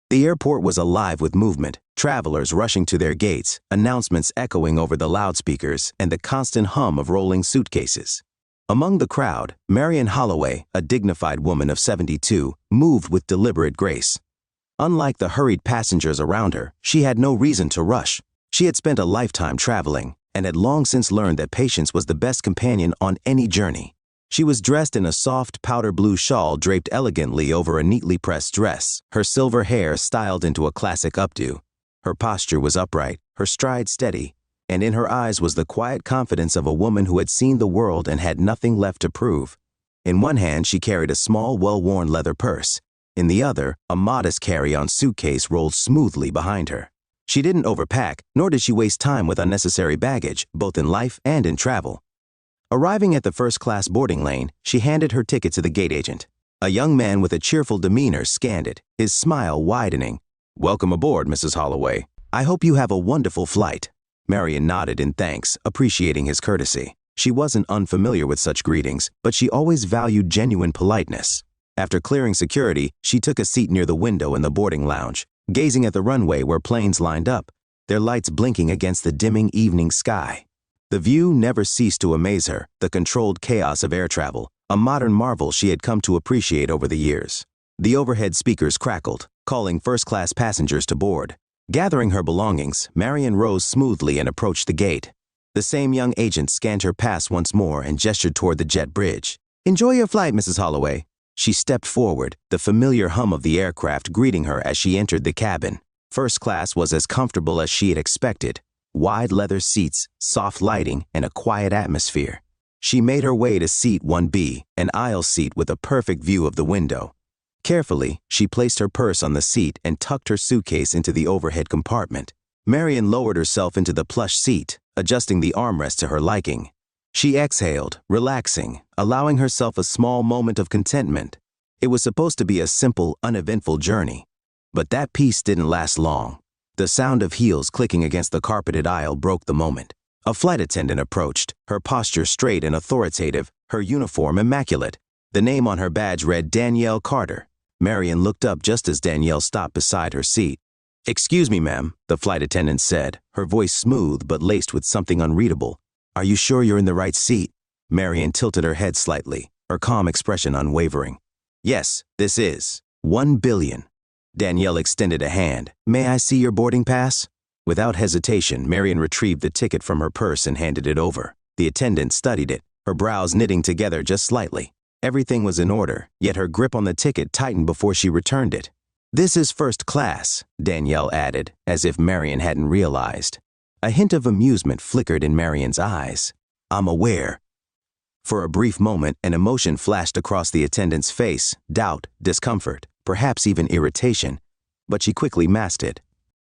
The airport was alive with movement, travelers rushing to their gates, announcements echoing over the loudspeakers, and the constant hum of rolling suitcases. Among the crowd, Marion Holloway, a dignified woman of 72, moved with deliberate grace. Unlike the hurried passengers around her, she had no reason to rush. She had spent a lifetime traveling, and had long since learned that patience was the best companion on any journey. She was dressed in a soft powder blue shawl draped elegantly over a neatly pressed dress, her silver hair styled into a classic updo. Her posture was upright, her stride steady, and in her eyes was the quiet confidence of a woman who had seen the world and had nothing left to prove. In one hand she carried a small, well-worn leather purse. In the other, a modest carry-on suitcase rolled smoothly behind her. She didn't overpack, nor did she waste time with unnecessary baggage, both in life and in travel. Arriving at the first-class boarding lane, she handed her ticket to the gate agent. A young man with a cheerful demeanor scanned it, his smile widening. "Welcome aboard, Mrs. Holloway. I hope you have a wonderful flight." Marion nodded in thanks, appreciating his courtesy. She wasn't unfamiliar with such greetings, but she always valued genuine politeness. After clearing security, she took a seat near the window in the boarding lounge, gazing at the runway where planes lined up, their lights blinking against the dimming evening sky. The view never ceased to amaze her, the controlled chaos of air travel, a modern marvel she had come to appreciate over the years. The overhead speakers crackled, calling first-class passengers to board. Gathering her belongings, Marion rose smoothly and approached the gate. The same young agent scanned her pass once more and gestured toward the jet bridge. "Enjoy your flight, Mrs. Holloway." She stepped forward, the familiar hum of the aircraft greeting her as she entered the cabin. First class was as comfortable as she had expected. Wide leather seats, soft lighting, and a quiet atmosphere. She made her way to seat 1B, an aisle seat with a perfect view of the window. Carefully, she placed her purse on the seat and tucked her suitcase into the overhead compartment. Marion lowered herself into the plush seat, adjusting the armrest to her liking. She exhaled, relaxing, allowing herself a small moment of contentment. It was supposed to be a simple, uneventful journey. But that peace didn't last long. The sound of heels clicking against the carpeted aisle broke the moment. A flight attendant approached, her posture straight and authoritative, her uniform immaculate. The name on her badge read Danielle Carter. Marion looked up just as Danielle stopped beside her seat. "Excuse me, ma'am," the flight attendant said, her voice smooth but laced with something unreadable. "Are you sure you're in the right seat?" Marion tilted her head slightly, her calm expression unwavering. "Yes, this is 1 billion. Danielle extended a hand. "May I see your boarding pass?" Without hesitation, Marion retrieved the ticket from her purse and handed it over. The attendant studied it, her brows knitting together just slightly. Everything was in order, yet her grip on the ticket tightened before she returned it. "This is first class," Danielle added, as if Marion hadn't realized. A hint of amusement flickered in Marion's eyes. "I'm aware." For a brief moment, an emotion flashed across the attendant's face, doubt, discomfort, perhaps even irritation, but she quickly masked it.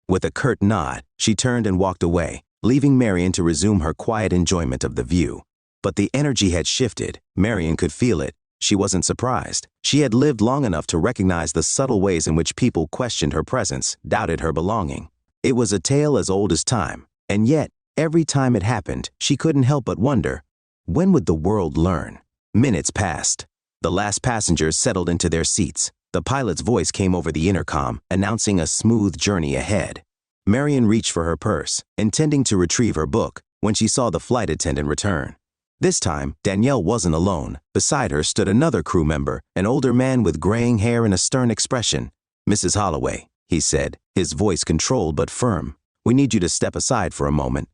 With a curt nod, she turned and walked away, leaving Marion to resume her quiet enjoyment of the view. But the energy had shifted. Marion could feel it. She wasn't surprised. She had lived long enough to recognize the subtle ways in which people questioned her presence, doubted her belonging. It was a tale as old as time, and yet, every time it happened, she couldn't help but wonder, when would the world learn? Minutes passed. The last passengers settled into their seats. The pilot's voice came over the intercom, announcing a smooth journey ahead. Marion reached for her purse, intending to retrieve her book, when she saw the flight attendant return. This time, Danielle wasn't alone. Beside her stood another crew member, an older man with graying hair and a stern expression. "Mrs. Holloway," he said, his voice controlled but firm. "We need you to step aside for a moment."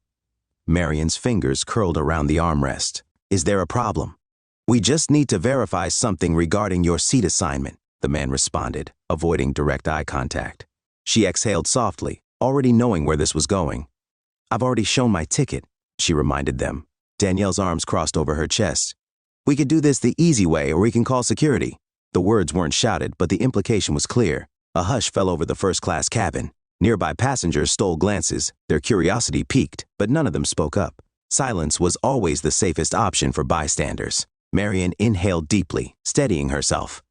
Marion's fingers curled around the armrest. "Is there a problem?" "We just need to verify something regarding your seat assignment," the man responded, avoiding direct eye contact. She exhaled softly, already knowing where this was going. "I've already shown my ticket," she reminded them. Danielle's arms crossed over her chest. "We could do this the easy way, or we can call security." The words weren't shouted, but the implication was clear. A hush fell over the first-class cabin. Nearby passengers stole glances, their curiosity piqued, but none of them spoke up. Silence was always the safest option for bystanders. Marion inhaled deeply, steadying herself.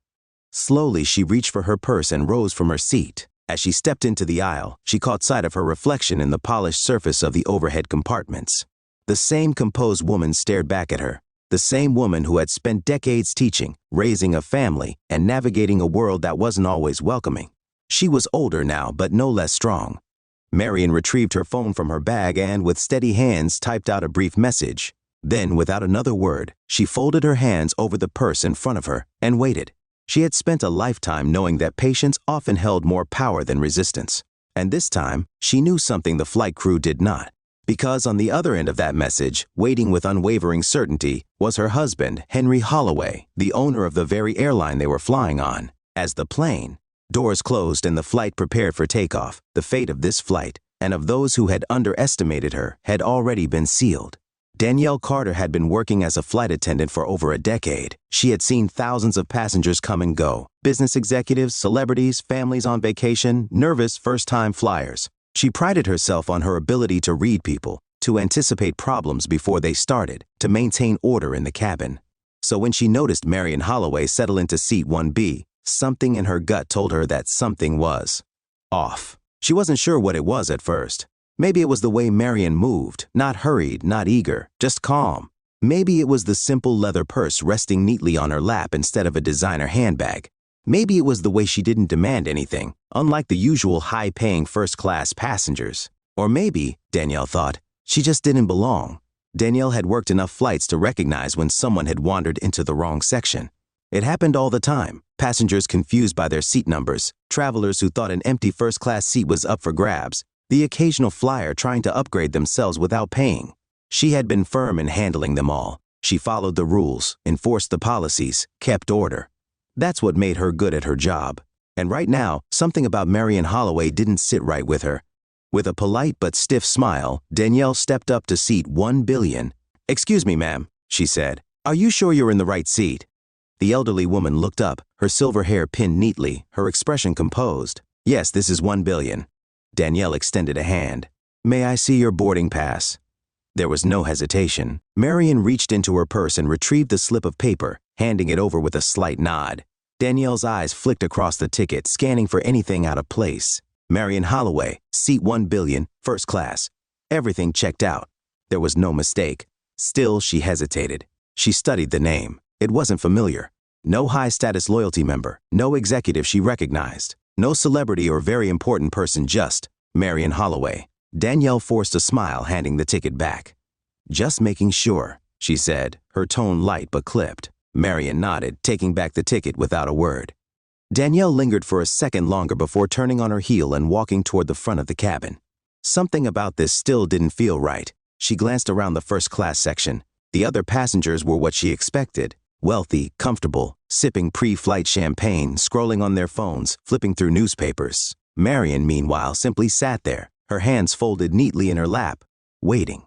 Slowly, she reached for her purse and rose from her seat. As she stepped into the aisle, she caught sight of her reflection in the polished surface of the overhead compartments. The same composed woman stared back at her. The same woman who had spent decades teaching, raising a family, and navigating a world that wasn't always welcoming. She was older now, but no less strong. Marion retrieved her phone from her bag and, with steady hands, typed out a brief message. Then, without another word, she folded her hands over the purse in front of her and waited. She had spent a lifetime knowing that patience often held more power than resistance. And this time, she knew something the flight crew did not. Because on the other end of that message, waiting with unwavering certainty, was her husband, Henry Holloway, the owner of the very airline they were flying on. As the plane, doors closed and the flight prepared for takeoff, the fate of this flight, and of those who had underestimated her, had already been sealed. Danielle Carter had been working as a flight attendant for over a decade. She had seen thousands of passengers come and go, business executives, celebrities, families on vacation, nervous first-time flyers. She prided herself on her ability to read people, to anticipate problems before they started, to maintain order in the cabin. So when she noticed Marion Holloway settle into seat 1B, something in her gut told her that something was off. She wasn't sure what it was at first. Maybe it was the way Marion moved, not hurried, not eager, just calm. Maybe it was the simple leather purse resting neatly on her lap instead of a designer handbag. Maybe it was the way she didn't demand anything, unlike the usual high-paying first-class passengers. Or maybe, Danielle thought, she just didn't belong. Danielle had worked enough flights to recognize when someone had wandered into the wrong section. It happened all the time. Passengers confused by their seat numbers, travelers who thought an empty first-class seat was up for grabs, the occasional flyer trying to upgrade themselves without paying. She had been firm in handling them all. She followed the rules, enforced the policies, kept order. That's what made her good at her job. And right now, something about Marion Holloway didn't sit right with her. With a polite but stiff smile, Danielle stepped up to seat 1 billion. "Excuse me, ma'am," she said. "Are you sure you're in the right seat?" The elderly woman looked up, her silver hair pinned neatly, her expression composed. "Yes, this is 1 billion. Danielle extended a hand. "May I see your boarding pass?" There was no hesitation. Marion reached into her purse and retrieved the slip of paper, handing it over with a slight nod. Danielle's eyes flicked across the ticket, scanning for anything out of place. Marion Holloway, seat 1 billion, first class. Everything checked out. There was no mistake. Still, she hesitated. She studied the name. It wasn't familiar. No high-status loyalty member, no executive she recognized. No celebrity or very important person, just Marion Holloway. Danielle forced a smile, handing the ticket back. "Just making sure," she said, her tone light but clipped. Marion nodded, taking back the ticket without a word. Danielle lingered for a second longer before turning on her heel and walking toward the front of the cabin. Something about this still didn't feel right. She glanced around the first-class section. The other passengers were what she expected. Wealthy, comfortable, sipping pre-flight champagne, scrolling on their phones, flipping through newspapers. Marion, meanwhile, simply sat there, her hands folded neatly in her lap, waiting.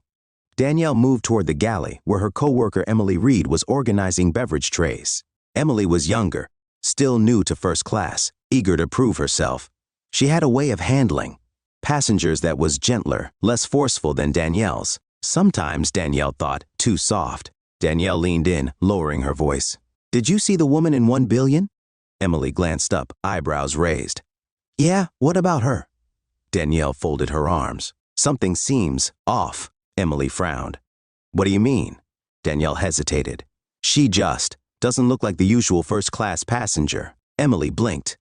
Danielle moved toward the galley, where her co-worker Emily Reed was organizing beverage trays. Emily was younger, still new to first class, eager to prove herself. She had a way of handling passengers that was gentler, less forceful than Danielle's. Sometimes, Danielle thought, too soft. Danielle leaned in, lowering her voice. "Did you see the woman in 1 billion? Emily glanced up, eyebrows raised. "Yeah, what about her?" Danielle folded her arms. "Something seems off." Emily frowned. "What do you mean?" Danielle hesitated. "She just doesn't look like the usual first-class passenger." Emily blinked.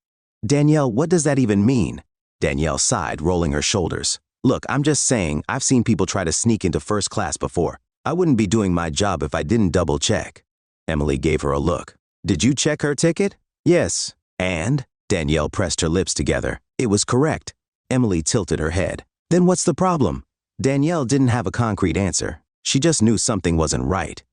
"Danielle, what does that even mean?" Danielle sighed, rolling her shoulders. "Look, I'm just saying, I've seen people try to sneak into first class before. I wouldn't be doing my job if I didn't double-check." Emily gave her a look. "Did you check her ticket?" "Yes." "And?" Danielle pressed her lips together. It was correct. Emily tilted her head. "Then what's the problem?" Danielle didn't have a concrete answer. She just knew something wasn't right.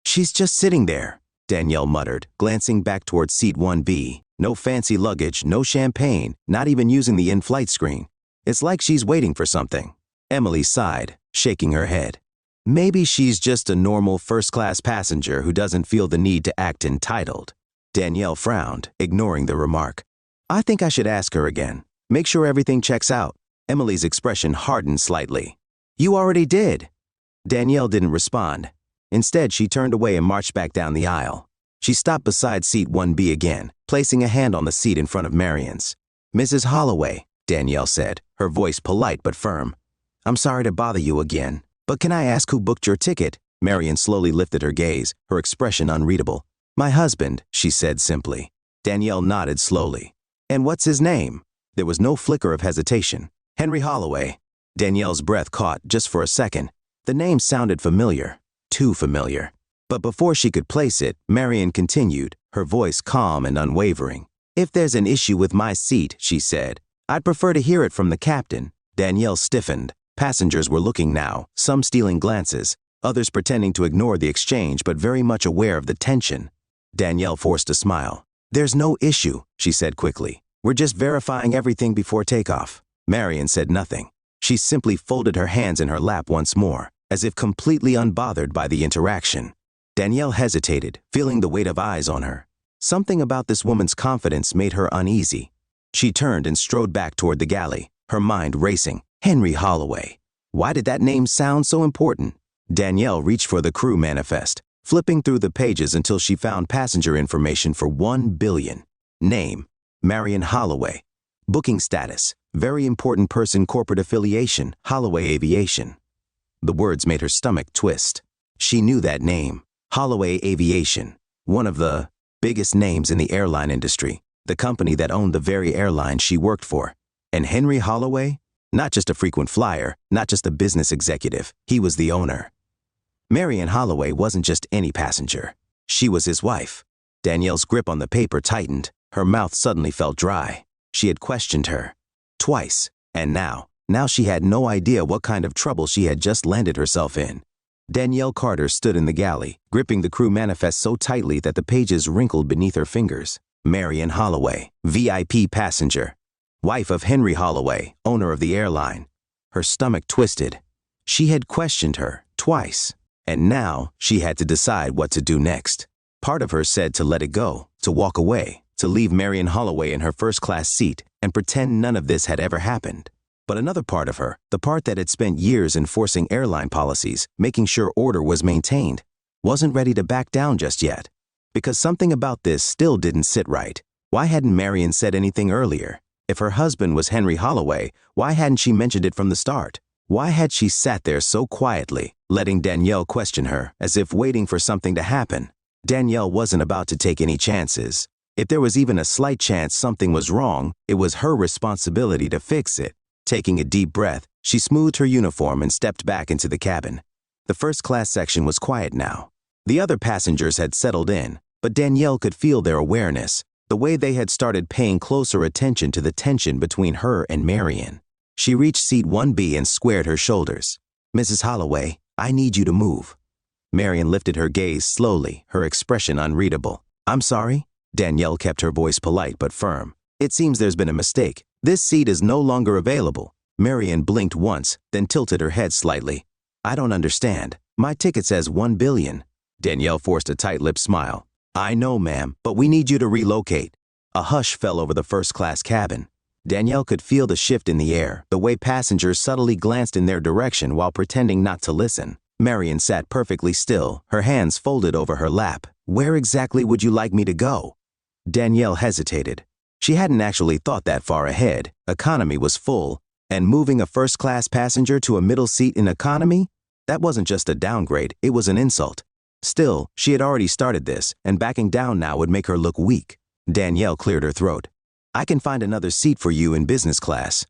"She's just sitting there," Danielle muttered, glancing back toward seat 1B. No fancy luggage, no champagne, not even using the in-flight screen. It's like she's waiting for something. Emily sighed, shaking her head. "Maybe she's just a normal first-class passenger who doesn't feel the need to act entitled." Danielle frowned, ignoring the remark. "I think I should ask her again. Make sure everything checks out." Emily's expression hardened slightly. "You already did." Danielle didn't respond. Instead, she turned away and marched back down the aisle. She stopped beside seat 1B again, placing a hand on the seat in front of Marion's. "Mrs. Holloway," Danielle said, her voice polite but firm. "I'm sorry to bother you again, but can I ask who booked your ticket?" Marion slowly lifted her gaze, her expression unreadable. "My husband," she said simply. Danielle nodded slowly. "And what's his name?" There was no flicker of hesitation. Henry Holloway. Danielle's breath caught just for a second. The name sounded familiar. Too familiar. But before she could place it, Marion continued, her voice calm and unwavering. "If there's an issue with my seat," she said, "I'd prefer to hear it from the captain." Danielle stiffened. Passengers were looking now, some stealing glances, others pretending to ignore the exchange but very much aware of the tension. Danielle forced a smile. "There's no issue," she said quickly. "We're just verifying everything before takeoff." Marion said nothing. She simply folded her hands in her lap once more, as if completely unbothered by the interaction. Danielle hesitated, feeling the weight of eyes on her. Something about this woman's confidence made her uneasy. She turned and strode back toward the galley, her mind racing. Henry Holloway. Why did that name sound so important? Danielle reached for the crew manifest, flipping through the pages until she found passenger information for 1 billion. Name: Marion Holloway. Booking status: very important person, corporate affiliation, Holloway Aviation. The words made her stomach twist. She knew that name. Holloway Aviation, one of the biggest names in the airline industry, the company that owned the very airline she worked for. And Henry Holloway? Not just a frequent flyer, not just a business executive, he was the owner. Marion Holloway wasn't just any passenger. She was his wife. Danielle's grip on the paper tightened. Her mouth suddenly felt dry. She had questioned her. Twice. And now she had no idea what kind of trouble she had just landed herself in. Danielle Carter stood in the galley, gripping the crew manifest so tightly that the pages wrinkled beneath her fingers. Marion Holloway, VIP passenger. Wife of Henry Holloway, owner of the airline. Her stomach twisted. She had questioned her, twice. And now she had to decide what to do next. Part of her said to let it go, to walk away, to leave Marion Holloway in her first-class seat and pretend none of this had ever happened. But another part of her, the part that had spent years enforcing airline policies, making sure order was maintained, wasn't ready to back down just yet. Because something about this still didn't sit right. Why hadn't Marion said anything earlier? If her husband was Henry Holloway, why hadn't she mentioned it from the start? Why had she sat there so quietly, letting Danielle question her, as if waiting for something to happen? Danielle wasn't about to take any chances. If there was even a slight chance something was wrong, it was her responsibility to fix it. Taking a deep breath, she smoothed her uniform and stepped back into the cabin. The first-class section was quiet now. The other passengers had settled in, but Danielle could feel their awareness, the way they had started paying closer attention to the tension between her and Marion. She reached seat 1B and squared her shoulders. "Mrs. Holloway, I need you to move." Marion lifted her gaze slowly, her expression unreadable. "I'm sorry?" Danielle kept her voice polite but firm. "It seems there's been a mistake. This seat is no longer available." Marion blinked once, then tilted her head slightly. "I don't understand. My ticket says 1 billion. Danielle forced a tight-lipped smile. "I know, ma'am, but we need you to relocate." A hush fell over the first-class cabin. Danielle could feel the shift in the air, the way passengers subtly glanced in their direction while pretending not to listen. Marion sat perfectly still, her hands folded over her lap. "Where exactly would you like me to go?" Danielle hesitated. She hadn't actually thought that far ahead. Economy was full, and moving a first-class passenger to a middle seat in economy? That wasn't just a downgrade, it was an insult. Still, she had already started this, and backing down now would make her look weak. Danielle cleared her throat. "I can find another seat for you in business class."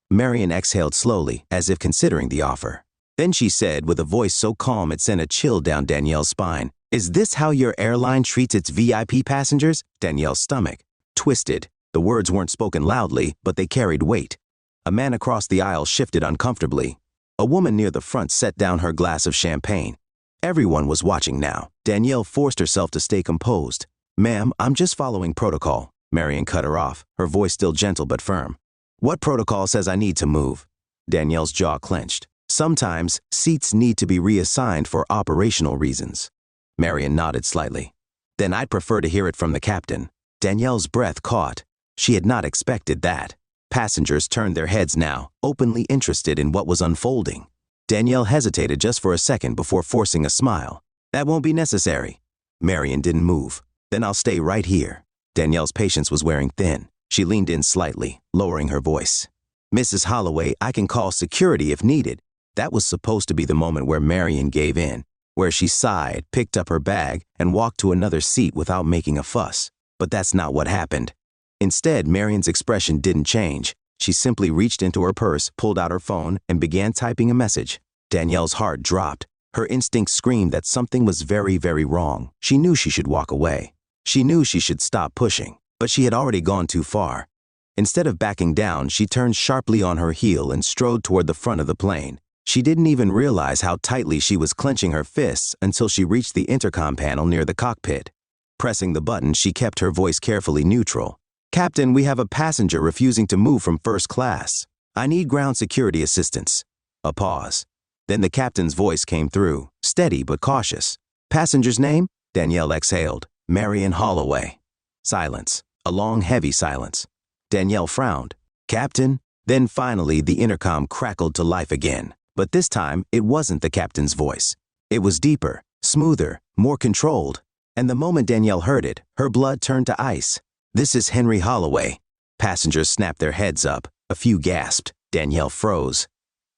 Marion exhaled slowly, as if considering the offer. Then she said, with a voice so calm it sent a chill down Danielle's spine, "Is this how your airline treats its VIP passengers?" Danielle's stomach twisted. The words weren't spoken loudly, but they carried weight. A man across the aisle shifted uncomfortably. A woman near the front set down her glass of champagne. Everyone was watching now. Danielle forced herself to stay composed. "Ma'am, I'm just following protocol." Marion cut her off, her voice still gentle but firm. "What protocol says I need to move?" Danielle's jaw clenched. "Sometimes, seats need to be reassigned for operational reasons." Marion nodded slightly. "Then I'd prefer to hear it from the captain." Danielle's breath caught. She had not expected that. Passengers turned their heads now, openly interested in what was unfolding. Danielle hesitated just for a second before forcing a smile. "That won't be necessary." Marion didn't move. "Then I'll stay right here." Danielle's patience was wearing thin. She leaned in slightly, lowering her voice. "Mrs. Holloway, I can call security if needed." That was supposed to be the moment where Marion gave in, where she sighed, picked up her bag, and walked to another seat without making a fuss. But that's not what happened. Instead, Marian's expression didn't change. She simply reached into her purse, pulled out her phone, and began typing a message. Danielle's heart dropped. Her instinct screamed that something was very, very wrong. She knew she should walk away. She knew she should stop pushing, but she had already gone too far. Instead of backing down, she turned sharply on her heel and strode toward the front of the plane. She didn't even realize how tightly she was clenching her fists until she reached the intercom panel near the cockpit. Pressing the button, she kept her voice carefully neutral. "Captain, we have a passenger refusing to move from first class. I need ground security assistance." A pause. Then the captain's voice came through, steady but cautious. "Passenger's name?" Danielle exhaled. "Marian Holloway." Silence. A long, heavy silence. Danielle frowned. "Captain?" Then finally the intercom crackled to life again. But this time, it wasn't the captain's voice. It was deeper, smoother, more controlled. And the moment Danielle heard it, her blood turned to ice. "This is Henry Holloway." Passengers snapped their heads up. A few gasped. Danielle froze.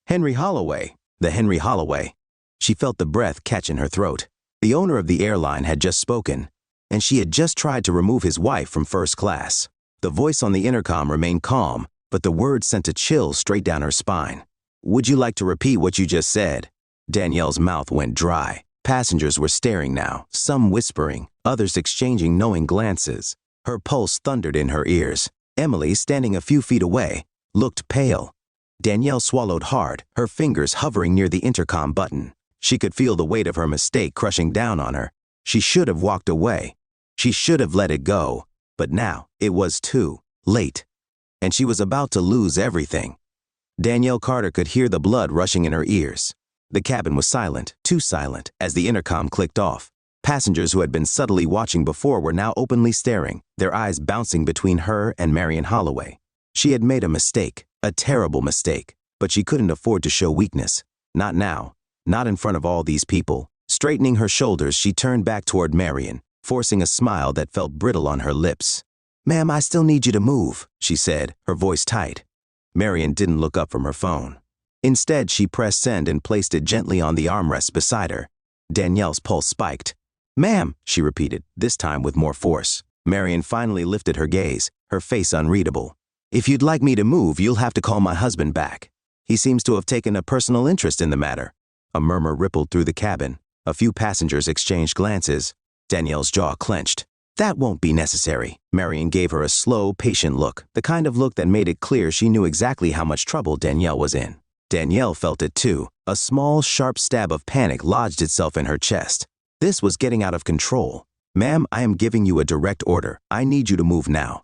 "Henry Holloway. The Henry Holloway." She felt the breath catch in her throat. The owner of the airline had just spoken, and she had just tried to remove his wife from first class. The voice on the intercom remained calm, but the words sent a chill straight down her spine. "Would you like to repeat what you just said?" Danielle's mouth went dry. Passengers were staring now, some whispering, others exchanging knowing glances. Her pulse thundered in her ears. Emily, standing a few feet away, looked pale. Danielle swallowed hard, her fingers hovering near the intercom button. She could feel the weight of her mistake crushing down on her. She should have walked away. She should have let it go. But now, it was too late. And she was about to lose everything. Danielle Carter could hear the blood rushing in her ears. The cabin was silent, too silent, as the intercom clicked off. Passengers who had been subtly watching before were now openly staring, their eyes bouncing between her and Marian Holloway. She had made a mistake, a terrible mistake, but she couldn't afford to show weakness. Not now, not in front of all these people. Straightening her shoulders, she turned back toward Marian, forcing a smile that felt brittle on her lips. "Ma'am, I still need you to move," she said, her voice tight. Marian didn't look up from her phone. Instead, she pressed send and placed it gently on the armrest beside her. Danielle's pulse spiked. "Ma'am," she repeated, this time with more force. Marian finally lifted her gaze, her face unreadable. "If you'd like me to move, you'll have to call my husband back. He seems to have taken a personal interest in the matter." A murmur rippled through the cabin. A few passengers exchanged glances. Danielle's jaw clenched. "That won't be necessary." Marian gave her a slow, patient look, the kind of look that made it clear she knew exactly how much trouble Danielle was in. Danielle felt it too. A small, sharp stab of panic lodged itself in her chest. This was getting out of control. "Ma'am, I am giving you a direct order. I need you to move now."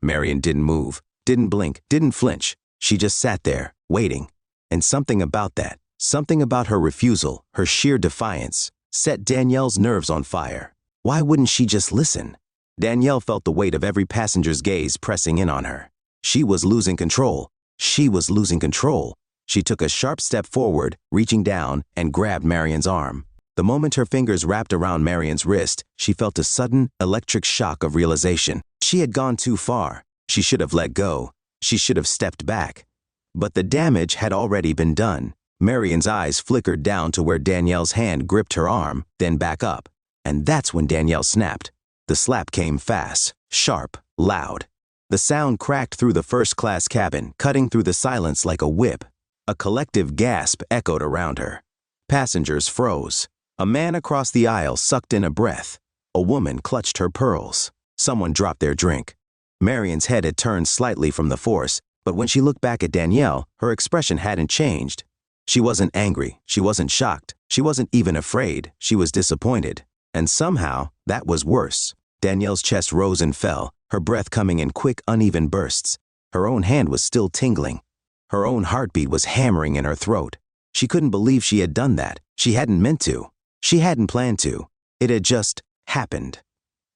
Marian didn't move, didn't blink, didn't flinch. She just sat there, waiting. And something about that, something about her refusal, her sheer defiance, set Danielle's nerves on fire. Why wouldn't she just listen? Danielle felt the weight of every passenger's gaze pressing in on her. She was losing control. She was losing control. She took a sharp step forward, reaching down, and grabbed Marian's arm. The moment her fingers wrapped around Marian's wrist, she felt a sudden, electric shock of realization. She had gone too far. She should have let go. She should have stepped back. But the damage had already been done. Marian's eyes flickered down to where Danielle's hand gripped her arm, then back up. And that's when Danielle snapped. The slap came fast, sharp, loud. The sound cracked through the first-class cabin, cutting through the silence like a whip. A collective gasp echoed around her. Passengers froze. A man across the aisle sucked in a breath. A woman clutched her pearls. Someone dropped their drink. Marian's head had turned slightly from the force, but when she looked back at Danielle, her expression hadn't changed. She wasn't angry. She wasn't shocked. She wasn't even afraid. She was disappointed. And somehow, that was worse. Danielle's chest rose and fell, her breath coming in quick, uneven bursts. Her own hand was still tingling. Her own heartbeat was hammering in her throat. She couldn't believe she had done that. She hadn't meant to. She hadn't planned to. It had just happened.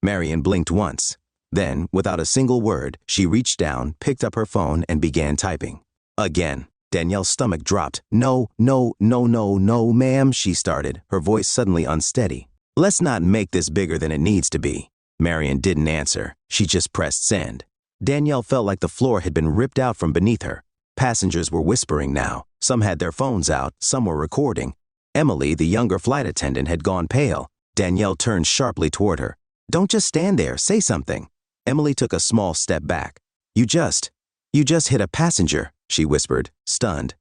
Marian blinked once. Then, without a single word, she reached down, picked up her phone, and began typing. Again, Danielle's stomach dropped. "No, no, no, no, no, ma'am," she started, her voice suddenly unsteady. "Let's not make this bigger than it needs to be." Marian didn't answer. She just pressed send. Danielle felt like the floor had been ripped out from beneath her. Passengers were whispering now. Some had their phones out, some were recording. Emily, the younger flight attendant, had gone pale. Danielle turned sharply toward her. "Don't just stand there, say something." Emily took a small step back. You just hit a passenger, she whispered, stunned.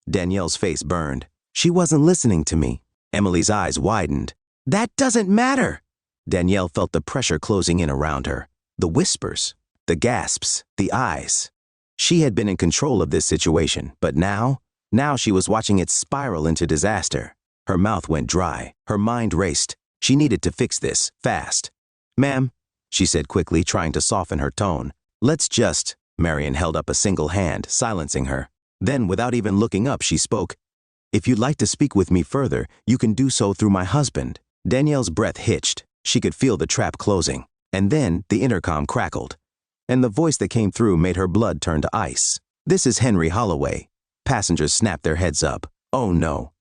Danielle's face burned. She wasn't listening to me. Emily's eyes widened. That doesn't matter. Danielle felt the pressure closing in around her. The whispers, the gasps, the eyes. She had been in control of this situation, but now she was watching it spiral into disaster. Her mouth went dry. Her mind raced. She needed to fix this, fast. Ma'am, she said quickly, trying to soften her tone. Let's just... Marion held up a single hand, silencing her. Then, without even looking up, she spoke. If you'd like to speak with me further, you can do so through my husband. Danielle's breath hitched. She could feel the trap closing. And then the intercom crackled. And the voice that came through made her blood turn to ice. This is Henry Holloway. Passengers snapped their heads up. Oh no.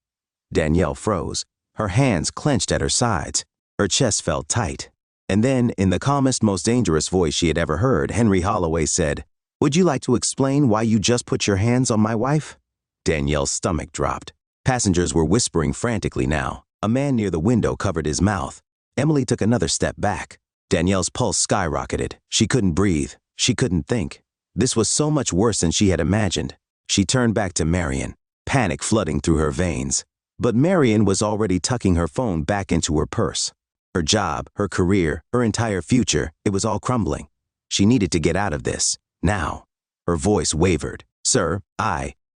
Danielle froze. Her hands clenched at her sides. Her chest felt tight. And then, in the calmest, most dangerous voice she had ever heard, Henry Holloway said, Would you like to explain why you just put your hands on my wife? Danielle's stomach dropped. Passengers were whispering frantically now. A man near the window covered his mouth. Emily took another step back. Danielle's pulse skyrocketed. She couldn't breathe. She couldn't think. This was so much worse than she had imagined. She turned back to Marion, panic flooding through her veins. But Marion was already tucking her phone back into her purse. Her job, her career, her entire future, it was all crumbling. She needed to get out of this, now. Her voice wavered. Sir,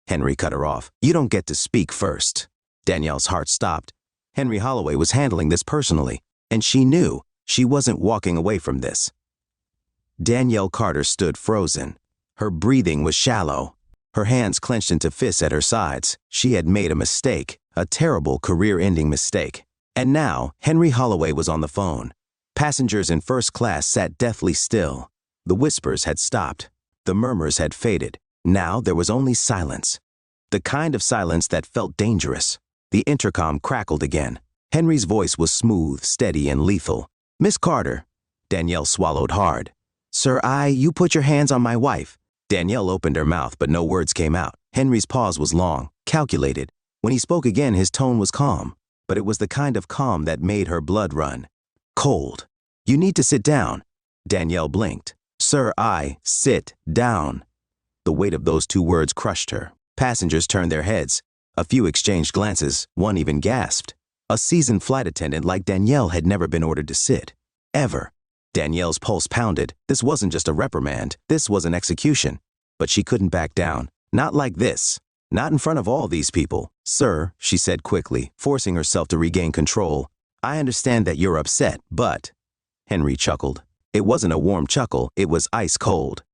Henry cut her off. You don't get to speak first. Danielle's heart stopped. Henry Holloway was handling this personally, and she knew she wasn't walking away from this. Danielle Carter stood frozen. Her breathing was shallow. Her hands clenched into fists at her sides. She had made a mistake, a terrible career-ending mistake. And now, Henry Holloway was on the phone. Passengers in first class sat deathly still. The whispers had stopped. The murmurs had faded. Now there was only silence. The kind of silence that felt dangerous. The intercom crackled again. Henry's voice was smooth, steady, and lethal. Miss Carter. Danielle swallowed hard. Sir, you put your hands on my wife. Danielle opened her mouth, but no words came out. Henry's pause was long, calculated. When he spoke again, his tone was calm. But it was the kind of calm that made her blood run. Cold. You need to sit down. Danielle blinked. Sir, sit down. The weight of those two words crushed her. Passengers turned their heads. A few exchanged glances. One even gasped. A seasoned flight attendant like Danielle had never been ordered to sit. Ever. Danielle's pulse pounded. This wasn't just a reprimand. This was an execution. But she couldn't back down. Not like this. Not in front of all these people. Sir, she said quickly, forcing herself to regain control. I understand that you're upset, but... Henry chuckled. It wasn't a warm chuckle, it was ice cold.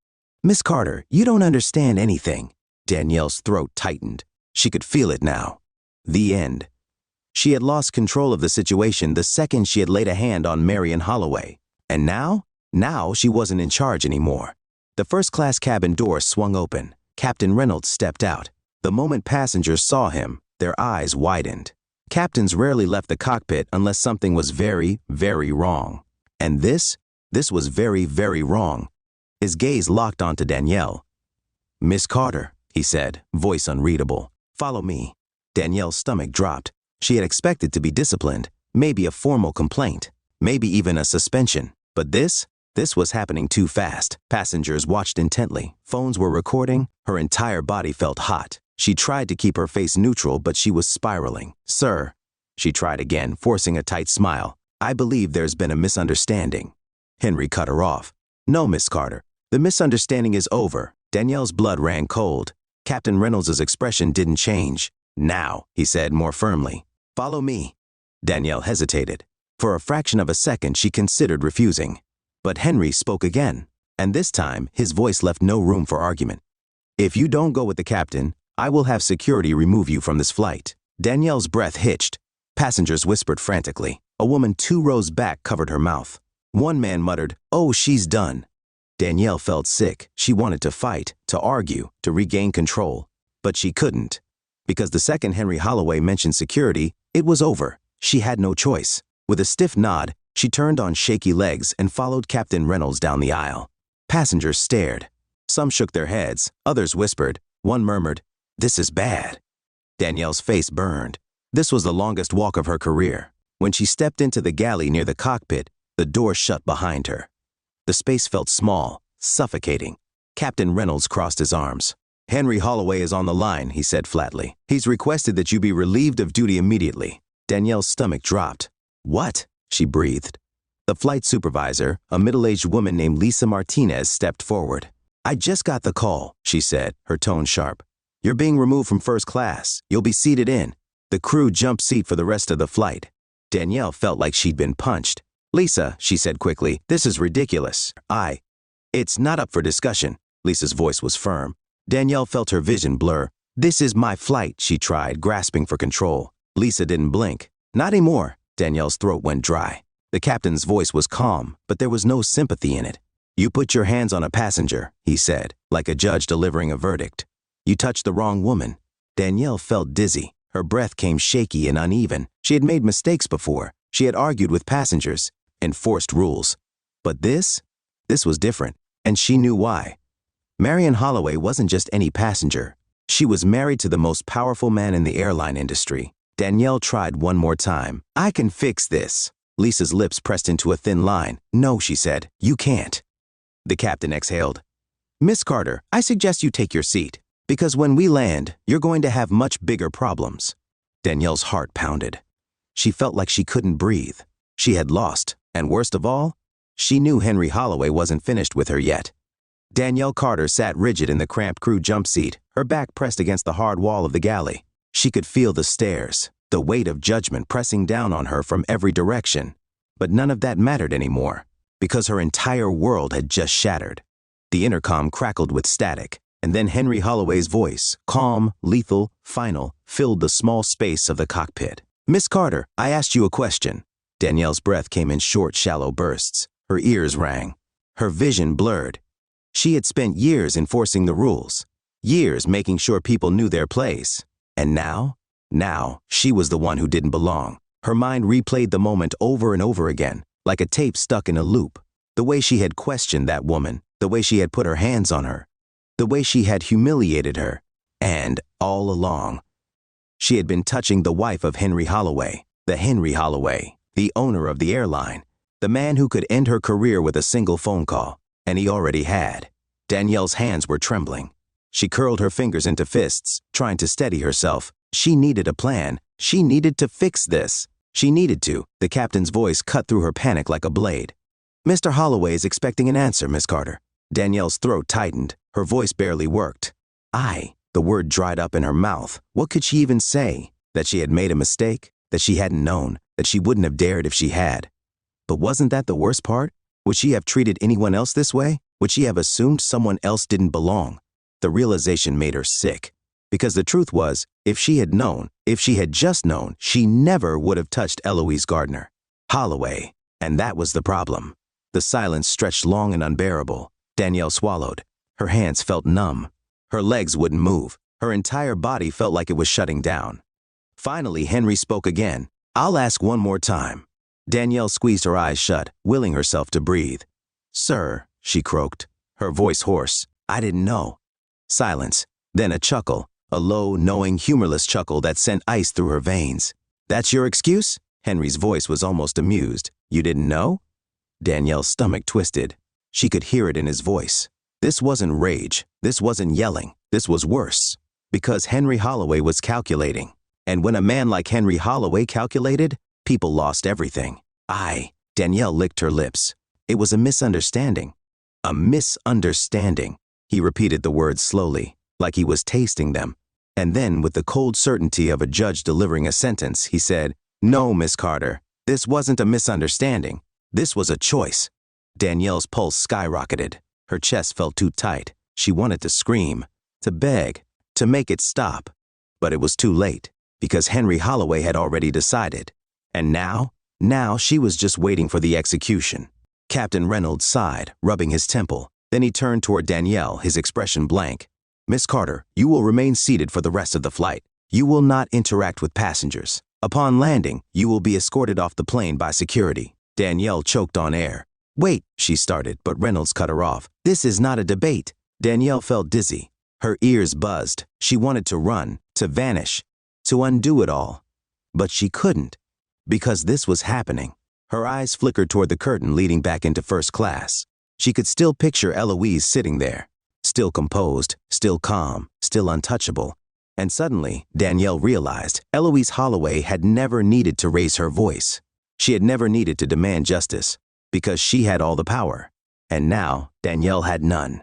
Miss Carter, you don't understand anything. Danielle's throat tightened. She could feel it now. The end. She had lost control of the situation the second she had laid a hand on Marion Holloway. And now she wasn't in charge anymore. The first-class cabin door swung open. Captain Reynolds stepped out. The moment passengers saw him, their eyes widened. Captains rarely left the cockpit unless something was very, very wrong. And this was very, very wrong. His gaze locked onto Danielle. Miss Carter, he said, voice unreadable. Follow me. Danielle's stomach dropped. She had expected to be disciplined, maybe a formal complaint, maybe even a suspension. But this was happening too fast. Passengers watched intently. Phones were recording. Her entire body felt hot. She tried to keep her face neutral, but she was spiraling. Sir, she tried again, forcing a tight smile. I believe there's been a misunderstanding. Henry cut her off. No, Miss Carter. The misunderstanding is over. Danielle's blood ran cold. Captain Reynolds' expression didn't change. Now, he said more firmly. Follow me. Danielle hesitated. For a fraction of a second, she considered refusing. But Henry spoke again, and this time, his voice left no room for argument. If you don't go with the captain, I will have security remove you from this flight. Danielle's breath hitched. Passengers whispered frantically. A woman 2 rows back covered her mouth. One man muttered, "Oh, she's done." Danielle felt sick. She wanted to fight, to argue, to regain control. But she couldn't. Because the second Henry Holloway mentioned security, it was over. She had no choice. With a stiff nod, she turned on shaky legs and followed Captain Reynolds down the aisle. Passengers stared. Some shook their heads, others whispered. One murmured, "This is bad." Danielle's face burned. This was the longest walk of her career. When she stepped into the galley near the cockpit, the door shut behind her. The space felt small, suffocating. Captain Reynolds crossed his arms. "Henry Holloway is on the line," he said flatly. "He's requested that you be relieved of duty immediately." Danielle's stomach dropped. "What?" she breathed. The flight supervisor, a middle-aged woman named Lisa Martinez, stepped forward. "I just got the call," she said, her tone sharp. "You're being removed from first class. You'll be seated in the crew jump seat for the rest of the flight." Danielle felt like she'd been punched. "Lisa," she said quickly, "this is ridiculous. It's not up for discussion." Lisa's voice was firm. Danielle felt her vision blur. "This is my flight," she tried, grasping for control. Lisa didn't blink. "Not anymore." Danielle's throat went dry. The captain's voice was calm, but there was no sympathy in it. "You put your hands on a passenger," he said, like a judge delivering a verdict. "You touched the wrong woman." Danielle felt dizzy. Her breath came shaky and uneven. She had made mistakes before. She had argued with passengers, enforced rules. But this was different, and she knew why. Marion Holloway wasn't just any passenger. She was married to the most powerful man in the airline industry. Danielle tried one more time. "I can fix this." Lisa's lips pressed into a thin line. "No," she said, "you can't." The captain exhaled. "Miss Carter, I suggest you take your seat, because when we land, you're going to have much bigger problems." Danielle's heart pounded. She felt like she couldn't breathe. She had lost, and worst of all, she knew Henry Holloway wasn't finished with her yet. Danielle Carter sat rigid in the cramped crew jump seat, her back pressed against the hard wall of the galley. She could feel the stares, the weight of judgment pressing down on her from every direction. But none of that mattered anymore, because her entire world had just shattered. The intercom crackled with static, and then Henry Holloway's voice, calm, lethal, final, filled the small space of the cockpit. "Miss Carter, I asked you a question." Danielle's breath came in short, shallow bursts. Her ears rang. Her vision blurred. She had spent years enforcing the rules, years making sure people knew their place. And now she was the one who didn't belong. Her mind replayed the moment over and over again, like a tape stuck in a loop. The way she had questioned that woman, the way she had put her hands on her, the way she had humiliated her. And all along, she had been touching the wife of Henry Holloway, the owner of the airline, the man who could end her career with a single phone call. And he already had. Danielle's hands were trembling. She curled her fingers into fists, trying to steady herself. She needed a plan. She needed to fix this. She needed to. The captain's voice cut through her panic like a blade. "Mr. Holloway is expecting an answer, Miss Carter." Danielle's throat tightened. Her voice barely worked. The word dried up in her mouth. What could she even say? That she had made a mistake? That she hadn't known? That she wouldn't have dared if she had? But wasn't that the worst part? Would she have treated anyone else this way? Would she have assumed someone else didn't belong? The realization made her sick. Because the truth was, if she had known, if she had just known, she never would have touched Eloise Gardner. Holloway. And that was the problem. The silence stretched long and unbearable. Danielle swallowed. Her hands felt numb. Her legs wouldn't move. Her entire body felt like it was shutting down. Finally, Henry spoke again. "I'll ask one more time." Danielle squeezed her eyes shut, willing herself to breathe. "Sir," she croaked, her voice hoarse, "I didn't know." Silence, then a chuckle, a low, knowing, humorless chuckle that sent ice through her veins. "That's your excuse?" Henry's voice was almost amused. "You didn't know?" Danielle's stomach twisted. She could hear it in his voice. This wasn't rage. This wasn't yelling. This was worse. Because Henry Holloway was calculating. And when a man like Henry Holloway calculated, people lost everything. Danielle licked her lips. It was a misunderstanding. A misunderstanding. He repeated the words slowly, like he was tasting them. And then, with the cold certainty of a judge delivering a sentence, he said, "No, Miss Carter, this wasn't a misunderstanding. This was a choice." Danielle's pulse skyrocketed. Her chest felt too tight. She wanted to scream, to beg, to make it stop. But it was too late, because Henry Holloway had already decided. And now she was just waiting for the execution. Captain Reynolds sighed, rubbing his temple. Then he turned toward Danielle, his expression blank. "Miss Carter, you will remain seated for the rest of the flight. You will not interact with passengers. Upon landing, you will be escorted off the plane by security." Danielle choked on air. "Wait," she started, but Reynolds cut her off. "This is not a debate." Danielle felt dizzy. Her ears buzzed. She wanted to run, to vanish, to undo it all. But she couldn't, because this was happening. Her eyes flickered toward the curtain leading back into first class. She could still picture Eloise sitting there, still composed, still calm, still untouchable. And suddenly, Danielle realized Eloise Holloway had never needed to raise her voice. She had never needed to demand justice, because she had all the power. And now, Danielle had none.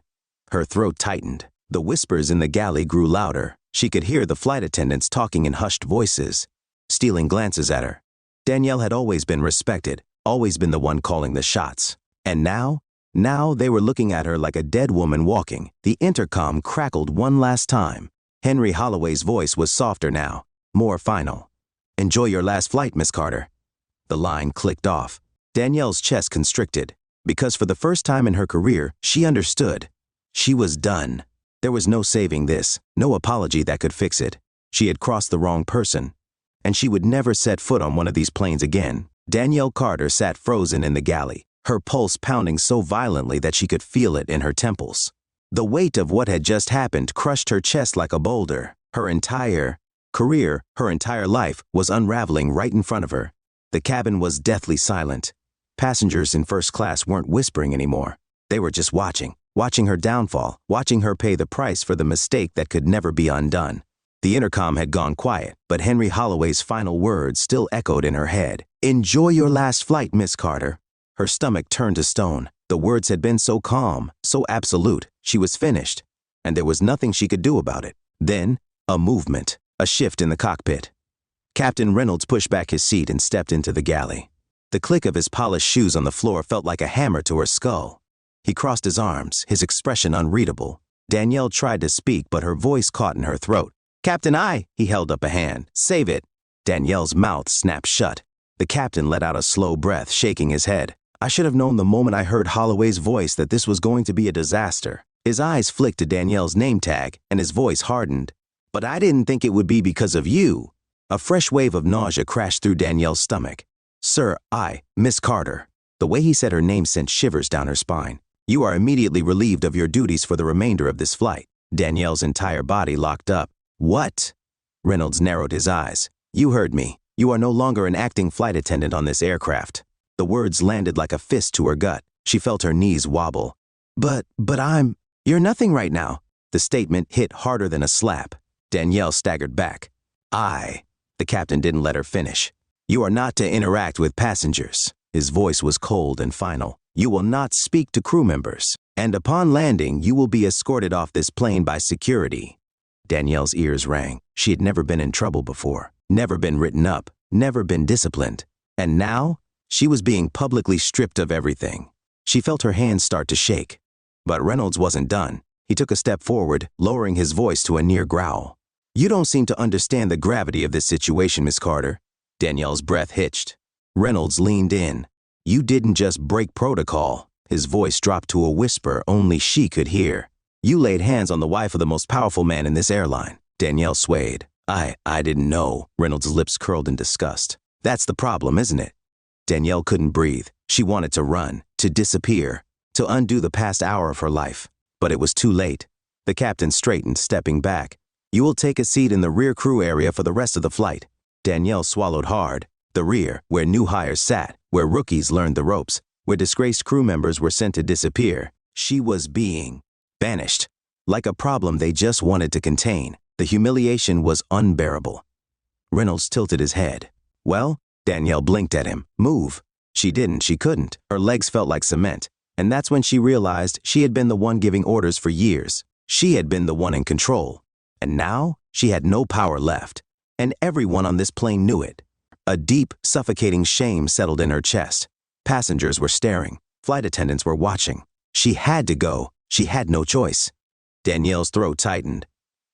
Her throat tightened. The whispers in the galley grew louder. She could hear the flight attendants talking in hushed voices, stealing glances at her. Danielle had always been respected, always been the one calling the shots. And now they were looking at her like a dead woman walking. The intercom crackled one last time. Henry Holloway's voice was softer now, more final. "Enjoy your last flight, Miss Carter." The line clicked off. Danielle's chest constricted, because for the first time in her career, she understood. She was done. There was no saving this, no apology that could fix it. She had crossed the wrong person, and she would never set foot on one of these planes again. Danielle Carter sat frozen in the galley, her pulse pounding so violently that she could feel it in her temples. The weight of what had just happened crushed her chest like a boulder. Her entire career, her entire life, was unraveling right in front of her. The cabin was deathly silent. Passengers in first class weren't whispering anymore. They were just watching her downfall, watching her pay the price for the mistake that could never be undone. The intercom had gone quiet, but Henry Holloway's final words still echoed in her head. "Enjoy your last flight, Miss Carter." Her stomach turned to stone. The words had been so calm, so absolute. She was finished, and there was nothing she could do about it. Then, a movement, a shift in the cockpit. Captain Reynolds pushed back his seat and stepped into the galley. The click of his polished shoes on the floor felt like a hammer to her skull. He crossed his arms, his expression unreadable. Danielle tried to speak, but her voice caught in her throat. "Captain, he held up a hand. "Save it." Danielle's mouth snapped shut. The captain let out a slow breath, shaking his head. "I should have known the moment I heard Holloway's voice that this was going to be a disaster." His eyes flicked to Danielle's name tag, and his voice hardened. "But I didn't think it would be because of you." A fresh wave of nausea crashed through Danielle's stomach. "Sir, Miss Carter." The way he said her name sent shivers down her spine. "You are immediately relieved of your duties for the remainder of this flight." Danielle's entire body locked up. "What?" Reynolds narrowed his eyes. "You heard me. You are no longer an acting flight attendant on this aircraft." The words landed like a fist to her gut. She felt her knees wobble. But you're nothing right now." The statement hit harder than a slap. Danielle staggered back. The captain didn't let her finish. "You are not to interact with passengers." His voice was cold and final. "You will not speak to crew members. And upon landing, you will be escorted off this plane by security." Danielle's ears rang. She had never been in trouble before, never been written up, never been disciplined. And now, she was being publicly stripped of everything. She felt her hands start to shake. But Reynolds wasn't done. He took a step forward, lowering his voice to a near growl. "You don't seem to understand the gravity of this situation, Miss Carter." Danielle's breath hitched. Reynolds leaned in. "You didn't just break protocol." His voice dropped to a whisper only she could hear. "You laid hands on the wife of the most powerful man in this airline." Danielle swayed. I didn't know." Reynolds' lips curled in disgust. "That's the problem, isn't it?" Danielle couldn't breathe. She wanted to run, to disappear, to undo the past hour of her life. But it was too late. The captain straightened, stepping back. "You will take a seat in the rear crew area for the rest of the flight." Danielle swallowed hard. The rear, where new hires sat, where rookies learned the ropes, where disgraced crew members were sent to disappear. She was being banished. Like a problem they just wanted to contain. The humiliation was unbearable. Reynolds tilted his head. "Well?" Danielle blinked at him. "Move." She didn't, she couldn't. Her legs felt like cement. And that's when she realized she had been the one giving orders for years. She had been the one in control. And now, she had no power left. And everyone on this plane knew it. A deep, suffocating shame settled in her chest. Passengers were staring. Flight attendants were watching. She had to go. She had no choice. Danielle's throat tightened.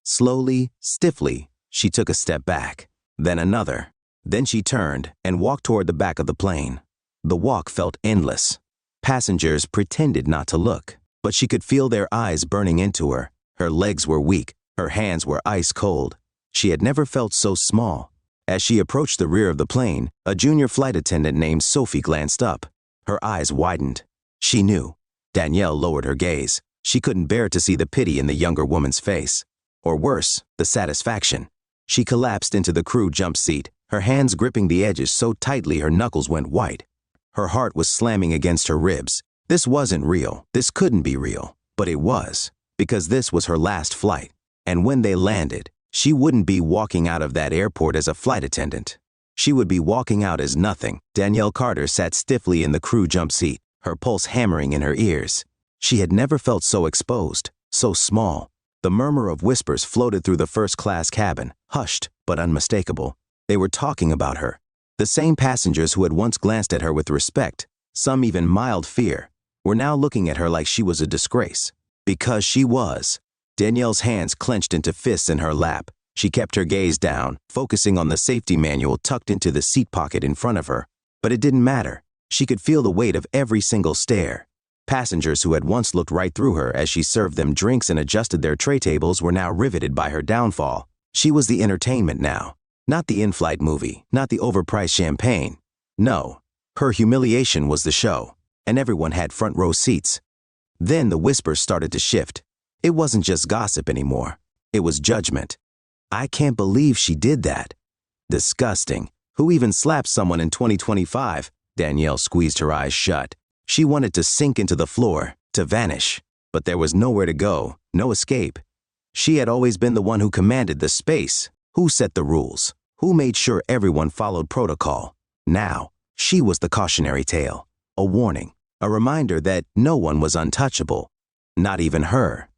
Slowly, stiffly, she took a step back. Then another. Then she turned and walked toward the back of the plane. The walk felt endless. Passengers pretended not to look, but she could feel their eyes burning into her. Her legs were weak. Her hands were ice cold. She had never felt so small. As she approached the rear of the plane, a junior flight attendant named Sophie glanced up. Her eyes widened. She knew. Danielle lowered her gaze. She couldn't bear to see the pity in the younger woman's face. Or worse, the satisfaction. She collapsed into the crew jump seat, her hands gripping the edges so tightly her knuckles went white. Her heart was slamming against her ribs. This wasn't real. This couldn't be real. But it was, because this was her last flight. And when they landed, she wouldn't be walking out of that airport as a flight attendant. She would be walking out as nothing. Danielle Carter sat stiffly in the crew jump seat, her pulse hammering in her ears. She had never felt so exposed, so small. The murmur of whispers floated through the first-class cabin, hushed but unmistakable. They were talking about her. The same passengers who had once glanced at her with respect, some even mild fear, were now looking at her like she was a disgrace. Because she was. Danielle's hands clenched into fists in her lap. She kept her gaze down, focusing on the safety manual tucked into the seat pocket in front of her. But it didn't matter. She could feel the weight of every single stare. Passengers who had once looked right through her as she served them drinks and adjusted their tray tables were now riveted by her downfall. She was the entertainment now. Not the in-flight movie, not the overpriced champagne. No, her humiliation was the show, and everyone had front row seats. Then the whispers started to shift. It wasn't just gossip anymore. It was judgment. I can't believe she did that. Disgusting. Who even slaps someone in 2025? Danielle squeezed her eyes shut. She wanted to sink into the floor, to vanish. But there was nowhere to go, no escape. She had always been the one who commanded the space, who set the rules, who made sure everyone followed protocol. Now, she was the cautionary tale, a warning, a reminder that no one was untouchable, not even her.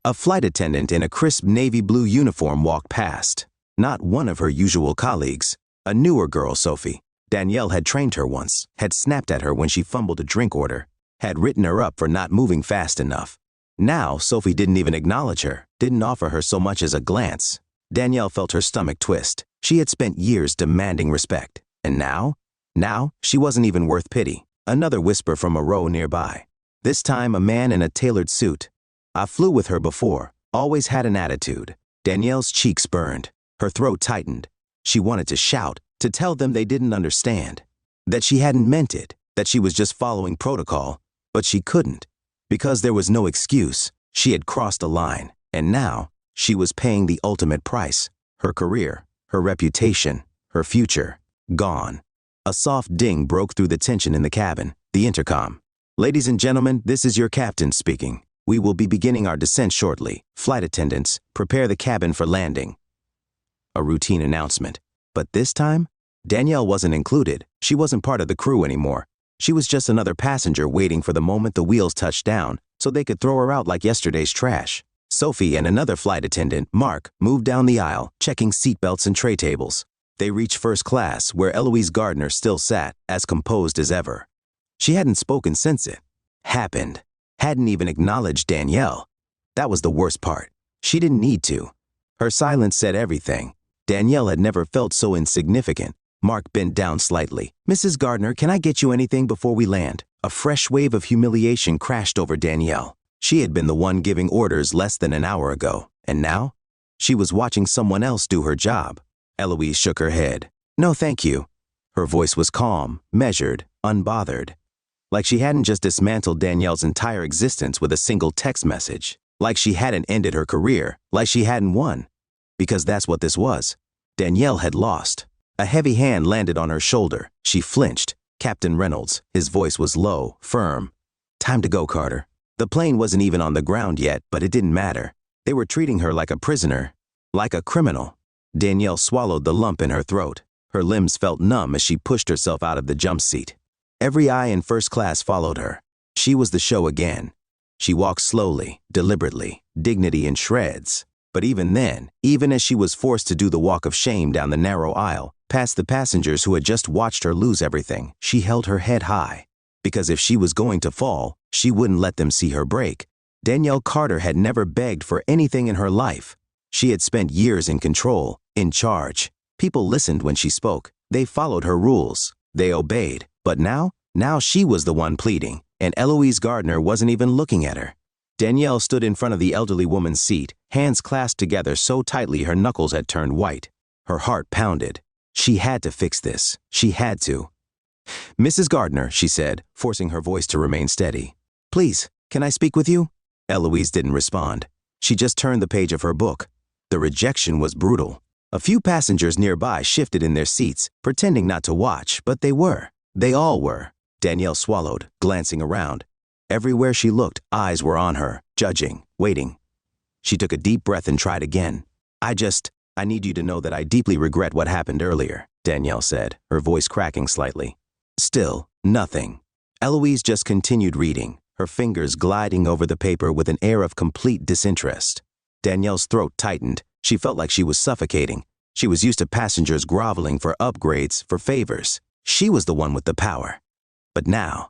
A flight attendant in a crisp navy blue uniform walked past. Not one of her usual colleagues, a newer girl, Sophie. Danielle had trained her once, had snapped at her when she fumbled a drink order, had written her up for not moving fast enough. Now, Sophie didn't even acknowledge her, didn't offer her so much as a glance. Danielle felt her stomach twist. She had spent years demanding respect. And now? Now, she wasn't even worth pity. Another whisper from a row nearby. This time, a man in a tailored suit. I flew with her before, always had an attitude. Danielle's cheeks burned. Her throat tightened. She wanted to shout, to tell them they didn't understand, that she hadn't meant it, that she was just following protocol, but she couldn't, because there was no excuse. She had crossed a line, and now she was paying the ultimate price. Her career, her reputation, her future, gone. A soft ding broke through the tension in the cabin, the intercom. Ladies and gentlemen, this is your captain speaking. We will be beginning our descent shortly. Flight attendants, prepare the cabin for landing. A routine announcement. But this time, Danielle wasn't included. She wasn't part of the crew anymore. She was just another passenger waiting for the moment the wheels touched down so they could throw her out like yesterday's trash. Sophie and another flight attendant, Mark, moved down the aisle, checking seatbelts and tray tables. They reached first class, where Eloise Gardner still sat, as composed as ever. She hadn't spoken since it happened. Hadn't even acknowledged Danielle. That was the worst part. She didn't need to. Her silence said everything. Danielle had never felt so insignificant. Mark bent down slightly. Mrs. Gardner, can I get you anything before we land? A fresh wave of humiliation crashed over Danielle. She had been the one giving orders less than an hour ago. And now? She was watching someone else do her job. Eloise shook her head. No, thank you. Her voice was calm, measured, unbothered. Like she hadn't just dismantled Danielle's entire existence with a single text message. Like she hadn't ended her career. Like she hadn't won. Because that's what this was. Danielle had lost. A heavy hand landed on her shoulder. She flinched. Captain Reynolds, his voice was low, firm. Time to go, Carter. The plane wasn't even on the ground yet, but it didn't matter. They were treating her like a prisoner, like a criminal. Danielle swallowed the lump in her throat. Her limbs felt numb as she pushed herself out of the jump seat. Every eye in first class followed her. She was the show again. She walked slowly, deliberately, dignity in shreds. But even then, even as she was forced to do the walk of shame down the narrow aisle, past the passengers who had just watched her lose everything, she held her head high. Because if she was going to fall, she wouldn't let them see her break. Danielle Carter had never begged for anything in her life. She had spent years in control, in charge. People listened when she spoke. They followed her rules. They obeyed. But now she was the one pleading, and Eloise Gardner wasn't even looking at her. Danielle stood in front of the elderly woman's seat, hands clasped together so tightly her knuckles had turned white. Her heart pounded. She had to fix this. She had to. Mrs. Gardner, she said, forcing her voice to remain steady. Please, can I speak with you? Eloise didn't respond. She just turned the page of her book. The rejection was brutal. A few passengers nearby shifted in their seats, pretending not to watch, but they were. They all were. Danielle swallowed, glancing around. Everywhere she looked, eyes were on her, judging, waiting. She took a deep breath and tried again. I need you to know that I deeply regret what happened earlier, Danielle said, her voice cracking slightly. Still, nothing. Eloise just continued reading, her fingers gliding over the paper with an air of complete disinterest. Danielle's throat tightened. She felt like she was suffocating. She was used to passengers groveling for upgrades, for favors. She was the one with the power. But now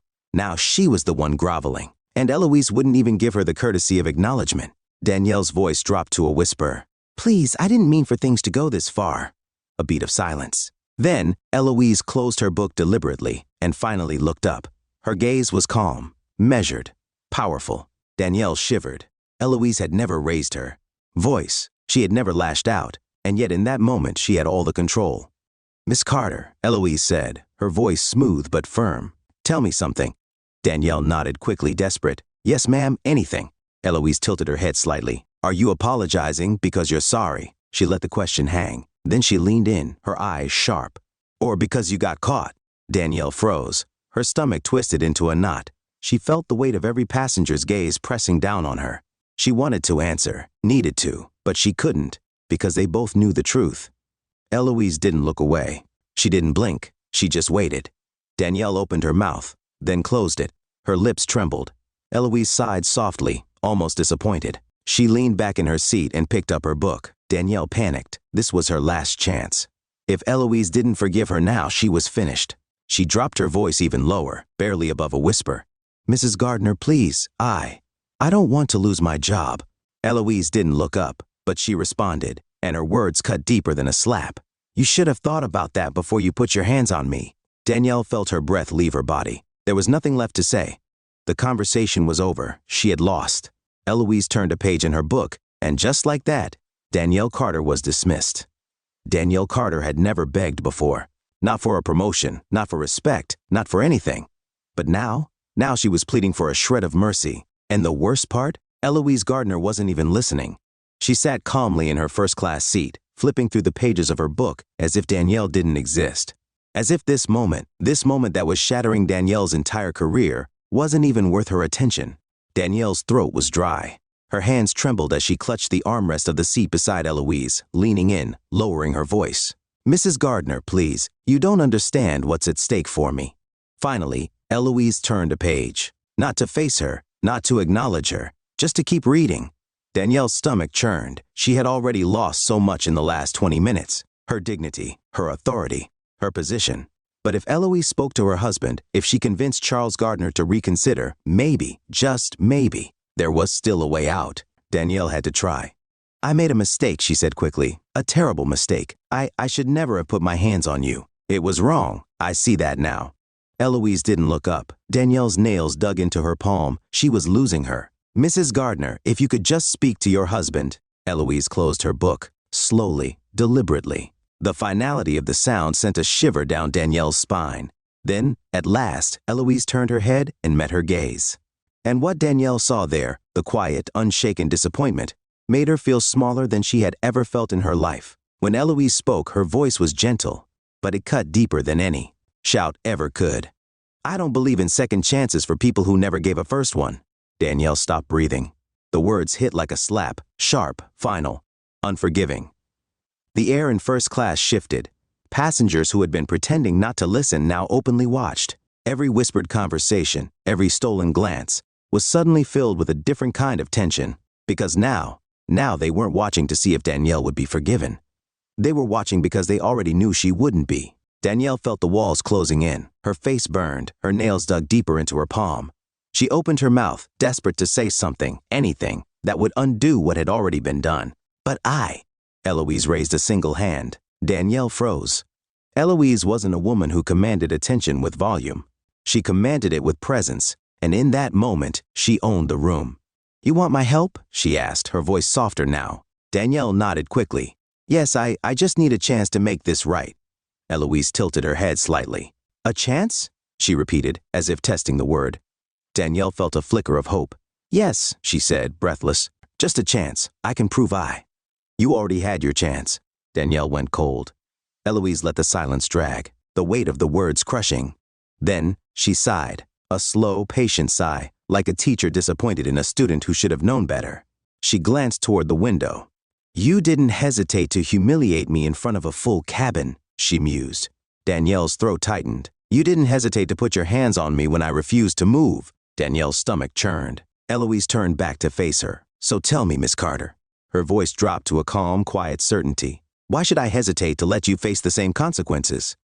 she was the one groveling. And Eloise wouldn't even give her the courtesy of acknowledgement. Danielle's voice dropped to a whisper. Please, I didn't mean for things to go this far. A beat of silence. Then, Eloise closed her book deliberately and finally looked up. Her gaze was calm, measured, powerful. Danielle shivered. Eloise had never raised her voice. She had never lashed out, and yet in that moment she had all the control. Miss Carter, Eloise said, her voice smooth but firm. Tell me something. Danielle nodded quickly, desperate. Yes, ma'am, anything. Eloise tilted her head slightly. Are you apologizing because you're sorry? She let the question hang. Then she leaned in, her eyes sharp. Or because you got caught? Danielle froze. Her stomach twisted into a knot. She felt the weight of every passenger's gaze pressing down on her. She wanted to answer, needed to, but she couldn't, because they both knew the truth. Eloise didn't look away. She didn't blink. She just waited. Danielle opened her mouth, then closed it. Her lips trembled. Eloise sighed softly, almost disappointed. She leaned back in her seat and picked up her book. Danielle panicked. This was her last chance. If Eloise didn't forgive her now, she was finished. She dropped her voice even lower, barely above a whisper. Mrs. Gardner, please, I don't want to lose my job. Eloise didn't look up, but she responded, and her words cut deeper than a slap. You should have thought about that before you put your hands on me. Danielle felt her breath leave her body. There was nothing left to say. The conversation was over. She had lost. Eloise turned a page in her book, and just like that, Danielle Carter was dismissed. Danielle Carter had never begged before. Not for a promotion, not for respect, not for anything. But now she was pleading for a shred of mercy. And the worst part? Eloise Gardner wasn't even listening. She sat calmly in her first-class seat, flipping through the pages of her book as if Danielle didn't exist. As if this moment that was shattering Danielle's entire career, wasn't even worth her attention. Danielle's throat was dry. Her hands trembled as she clutched the armrest of the seat beside Eloise, leaning in, lowering her voice. Mrs. Gardner, please, you don't understand what's at stake for me. Finally, Eloise turned a page. Not to face her, not to acknowledge her, just to keep reading. Danielle's stomach churned. She had already lost so much in the last 20 minutes. Her dignity, her authority, her position. But if Eloise spoke to her husband, if she convinced Charles Gardner to reconsider, maybe, just maybe, there was still a way out. Danielle had to try. I made a mistake, she said quickly. A terrible mistake. I should never have put my hands on you. It was wrong. I see that now. Eloise didn't look up. Danielle's nails dug into her palm. She was losing her. Mrs. Gardner, if you could just speak to your husband. Eloise closed her book, slowly, deliberately. The finality of the sound sent a shiver down Danielle's spine. Then, at last, Eloise turned her head and met her gaze. And what Danielle saw there, the quiet, unshaken disappointment, made her feel smaller than she had ever felt in her life. When Eloise spoke, her voice was gentle, but it cut deeper than any shout ever could. I don't believe in second chances for people who never gave a first one. Danielle stopped breathing. The words hit like a slap, sharp, final, unforgiving. The air in first class shifted. Passengers who had been pretending not to listen now openly watched. Every whispered conversation, every stolen glance, was suddenly filled with a different kind of tension. Because now they weren't watching to see if Danielle would be forgiven. They were watching because they already knew she wouldn't be. Danielle felt the walls closing in. Her face burned, her nails dug deeper into her palm. She opened her mouth, desperate to say something, anything, that would undo what had already been done. But Eloise raised a single hand. Danielle froze. Eloise wasn't a woman who commanded attention with volume. She commanded it with presence, and in that moment, she owned the room. You want my help? She asked, her voice softer now. Danielle nodded quickly. Yes, I just need a chance to make this right. Eloise tilted her head slightly. A chance? She repeated, as if testing the word. Danielle felt a flicker of hope. Yes, she said, breathless. Just a chance. I can prove You already had your chance. Danielle went cold. Eloise let the silence drag, the weight of the words crushing. Then she sighed, a slow, patient sigh, like a teacher disappointed in a student who should have known better. She glanced toward the window. "You didn't hesitate to humiliate me in front of a full cabin," she mused. Danielle's throat tightened. "You didn't hesitate to put your hands on me when I refused to move." Danielle's stomach churned. Eloise turned back to face her. "So tell me, Miss Carter." Her voice dropped to a calm, quiet certainty. "Why should I hesitate to let you face the same consequences?"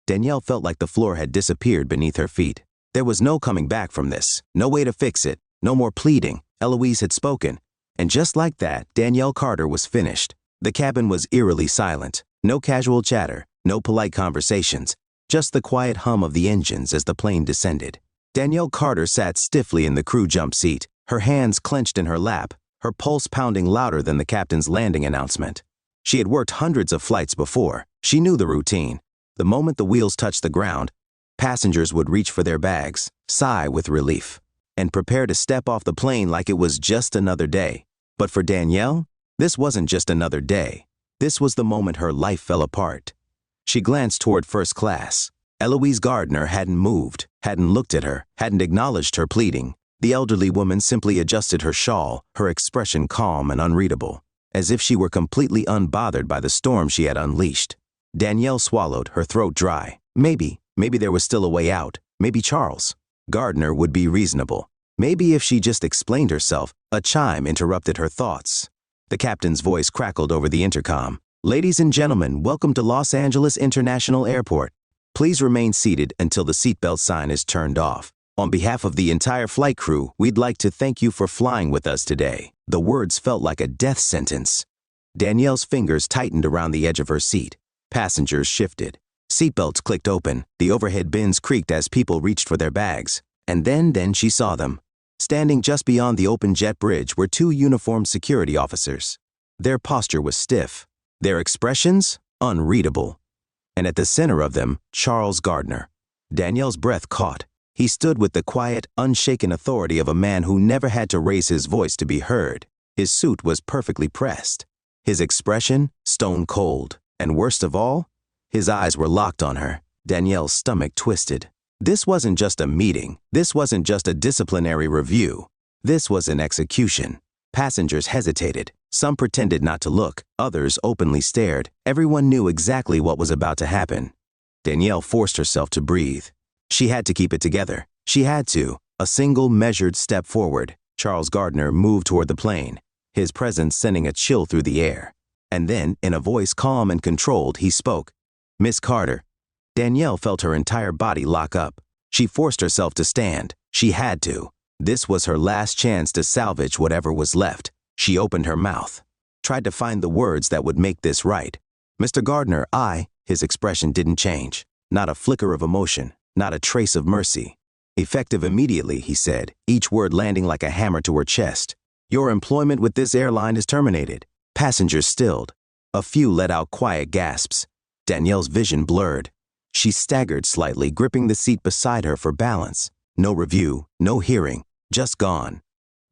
Danielle felt like the floor had disappeared beneath her feet. There was no coming back from this, no way to fix it, no more pleading. Eloise had spoken. And just like that, Danielle Carter was finished. The cabin was eerily silent. No casual chatter, no polite conversations, just the quiet hum of the engines as the plane descended. Danielle Carter sat stiffly in the crew jump seat, her hands clenched in her lap, her pulse pounding louder than the captain's landing announcement. She had worked hundreds of flights before. She knew the routine. The moment the wheels touched the ground, passengers would reach for their bags, sigh with relief, and prepare to step off the plane like it was just another day. But for Danielle, this wasn't just another day. This was the moment her life fell apart. She glanced toward first class. Eloise Gardner hadn't moved, hadn't looked at her, hadn't acknowledged her pleading. The elderly woman simply adjusted her shawl, her expression calm and unreadable, as if she were completely unbothered by the storm she had unleashed. Danielle swallowed, her throat dry. Maybe there was still a way out. Maybe Charles Gardner would be reasonable. Maybe if she just explained herself. A chime interrupted her thoughts. The captain's voice crackled over the intercom. "Ladies and gentlemen, welcome to Los Angeles International Airport. Please remain seated until the seatbelt sign is turned off. On behalf of the entire flight crew, we'd like to thank you for flying with us today." The words felt like a death sentence. Danielle's fingers tightened around the edge of her seat. Passengers shifted. Seatbelts clicked open. The overhead bins creaked as people reached for their bags. And then she saw them. Standing just beyond the open jet bridge were two uniformed security officers. Their posture was stiff. Their expressions, unreadable. And at the center of them, Charles Gardner. Danielle's breath caught. He stood with the quiet, unshaken authority of a man who never had to raise his voice to be heard. His suit was perfectly pressed. His expression, stone cold. And worst of all, his eyes were locked on her. Danielle's stomach twisted. This wasn't just a meeting. This wasn't just a disciplinary review. This was an execution. Passengers hesitated. Some pretended not to look. Others openly stared. Everyone knew exactly what was about to happen. Danielle forced herself to breathe. She had to keep it together. She had to. A single measured step forward. Charles Gardner moved toward the plane, his presence sending a chill through the air. And then, in a voice calm and controlled, he spoke. "Miss Carter." Danielle felt her entire body lock up. She forced herself to stand. She had to. This was her last chance to salvage whatever was left. She opened her mouth, tried to find the words that would make this right. "Mr. Gardner, His expression didn't change. Not a flicker of emotion, not a trace of mercy. "Effective immediately," he said, each word landing like a hammer to her chest. "Your employment with this airline is terminated." Passengers stilled. A few let out quiet gasps. Danielle's vision blurred. She staggered slightly, gripping the seat beside her for balance. No review, no hearing, just gone.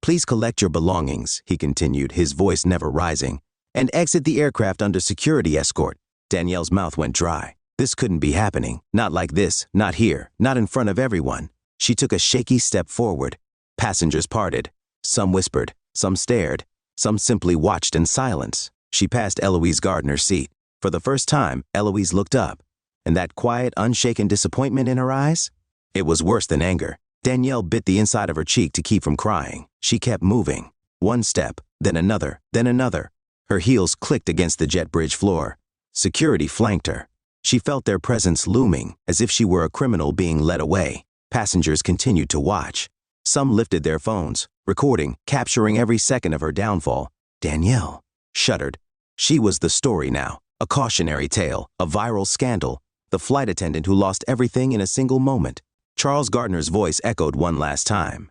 "Please collect your belongings," he continued, his voice never rising, "and exit the aircraft under security escort." Danielle's mouth went dry. This couldn't be happening. Not like this, not here, not in front of everyone. She took a shaky step forward. Passengers parted. Some whispered, some stared, some simply watched in silence. She passed Eloise Gardner's seat. For the first time, Eloise looked up. And that quiet, unshaken disappointment in her eyes? It was worse than anger. Danielle bit the inside of her cheek to keep from crying. She kept moving. One step, then another, then another. Her heels clicked against the jet bridge floor. Security flanked her. She felt their presence looming, as if she were a criminal being led away. Passengers continued to watch. Some lifted their phones, recording, capturing every second of her downfall. Danielle shuddered. She was the story now. A cautionary tale, a viral scandal. The flight attendant who lost everything in a single moment. Charles Gardner's voice echoed one last time.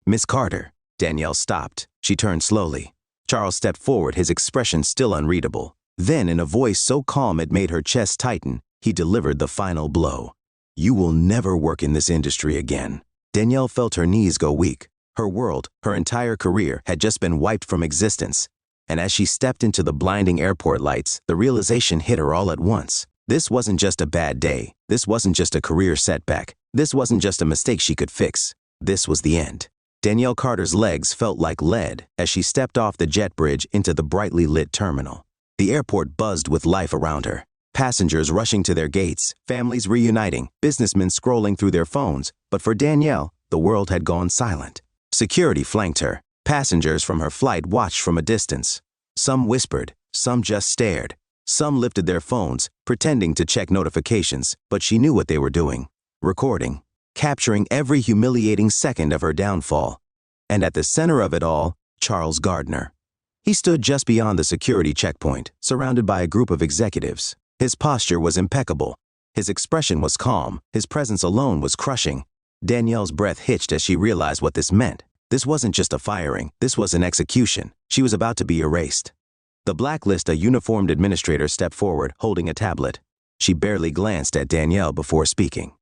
"Miss Carter." Danielle stopped. She turned slowly. Charles stepped forward, his expression still unreadable. Then, in a voice so calm it made her chest tighten, he delivered the final blow. "You will never work in this industry again." Danielle felt her knees go weak. Her world, her entire career, had just been wiped from existence. And as she stepped into the blinding airport lights, the realization hit her all at once. This wasn't just a bad day. This wasn't just a career setback. This wasn't just a mistake she could fix. This was the end. Danielle Carter's legs felt like lead as she stepped off the jet bridge into the brightly lit terminal. The airport buzzed with life around her. Passengers rushing to their gates, families reuniting, businessmen scrolling through their phones. But for Danielle, the world had gone silent. Security flanked her. Passengers from her flight watched from a distance. Some whispered, some just stared. Some lifted their phones, pretending to check notifications, but she knew what they were doing. Recording, capturing every humiliating second of her downfall. And at the center of it all, Charles Gardner. He stood just beyond the security checkpoint, surrounded by a group of executives. His posture was impeccable. His expression was calm. His presence alone was crushing. Danielle's breath hitched as she realized what this meant. This wasn't just a firing. This was an execution. She was about to be erased. The blacklist, a uniformed administrator stepped forward, holding a tablet. She barely glanced at Danielle before speaking.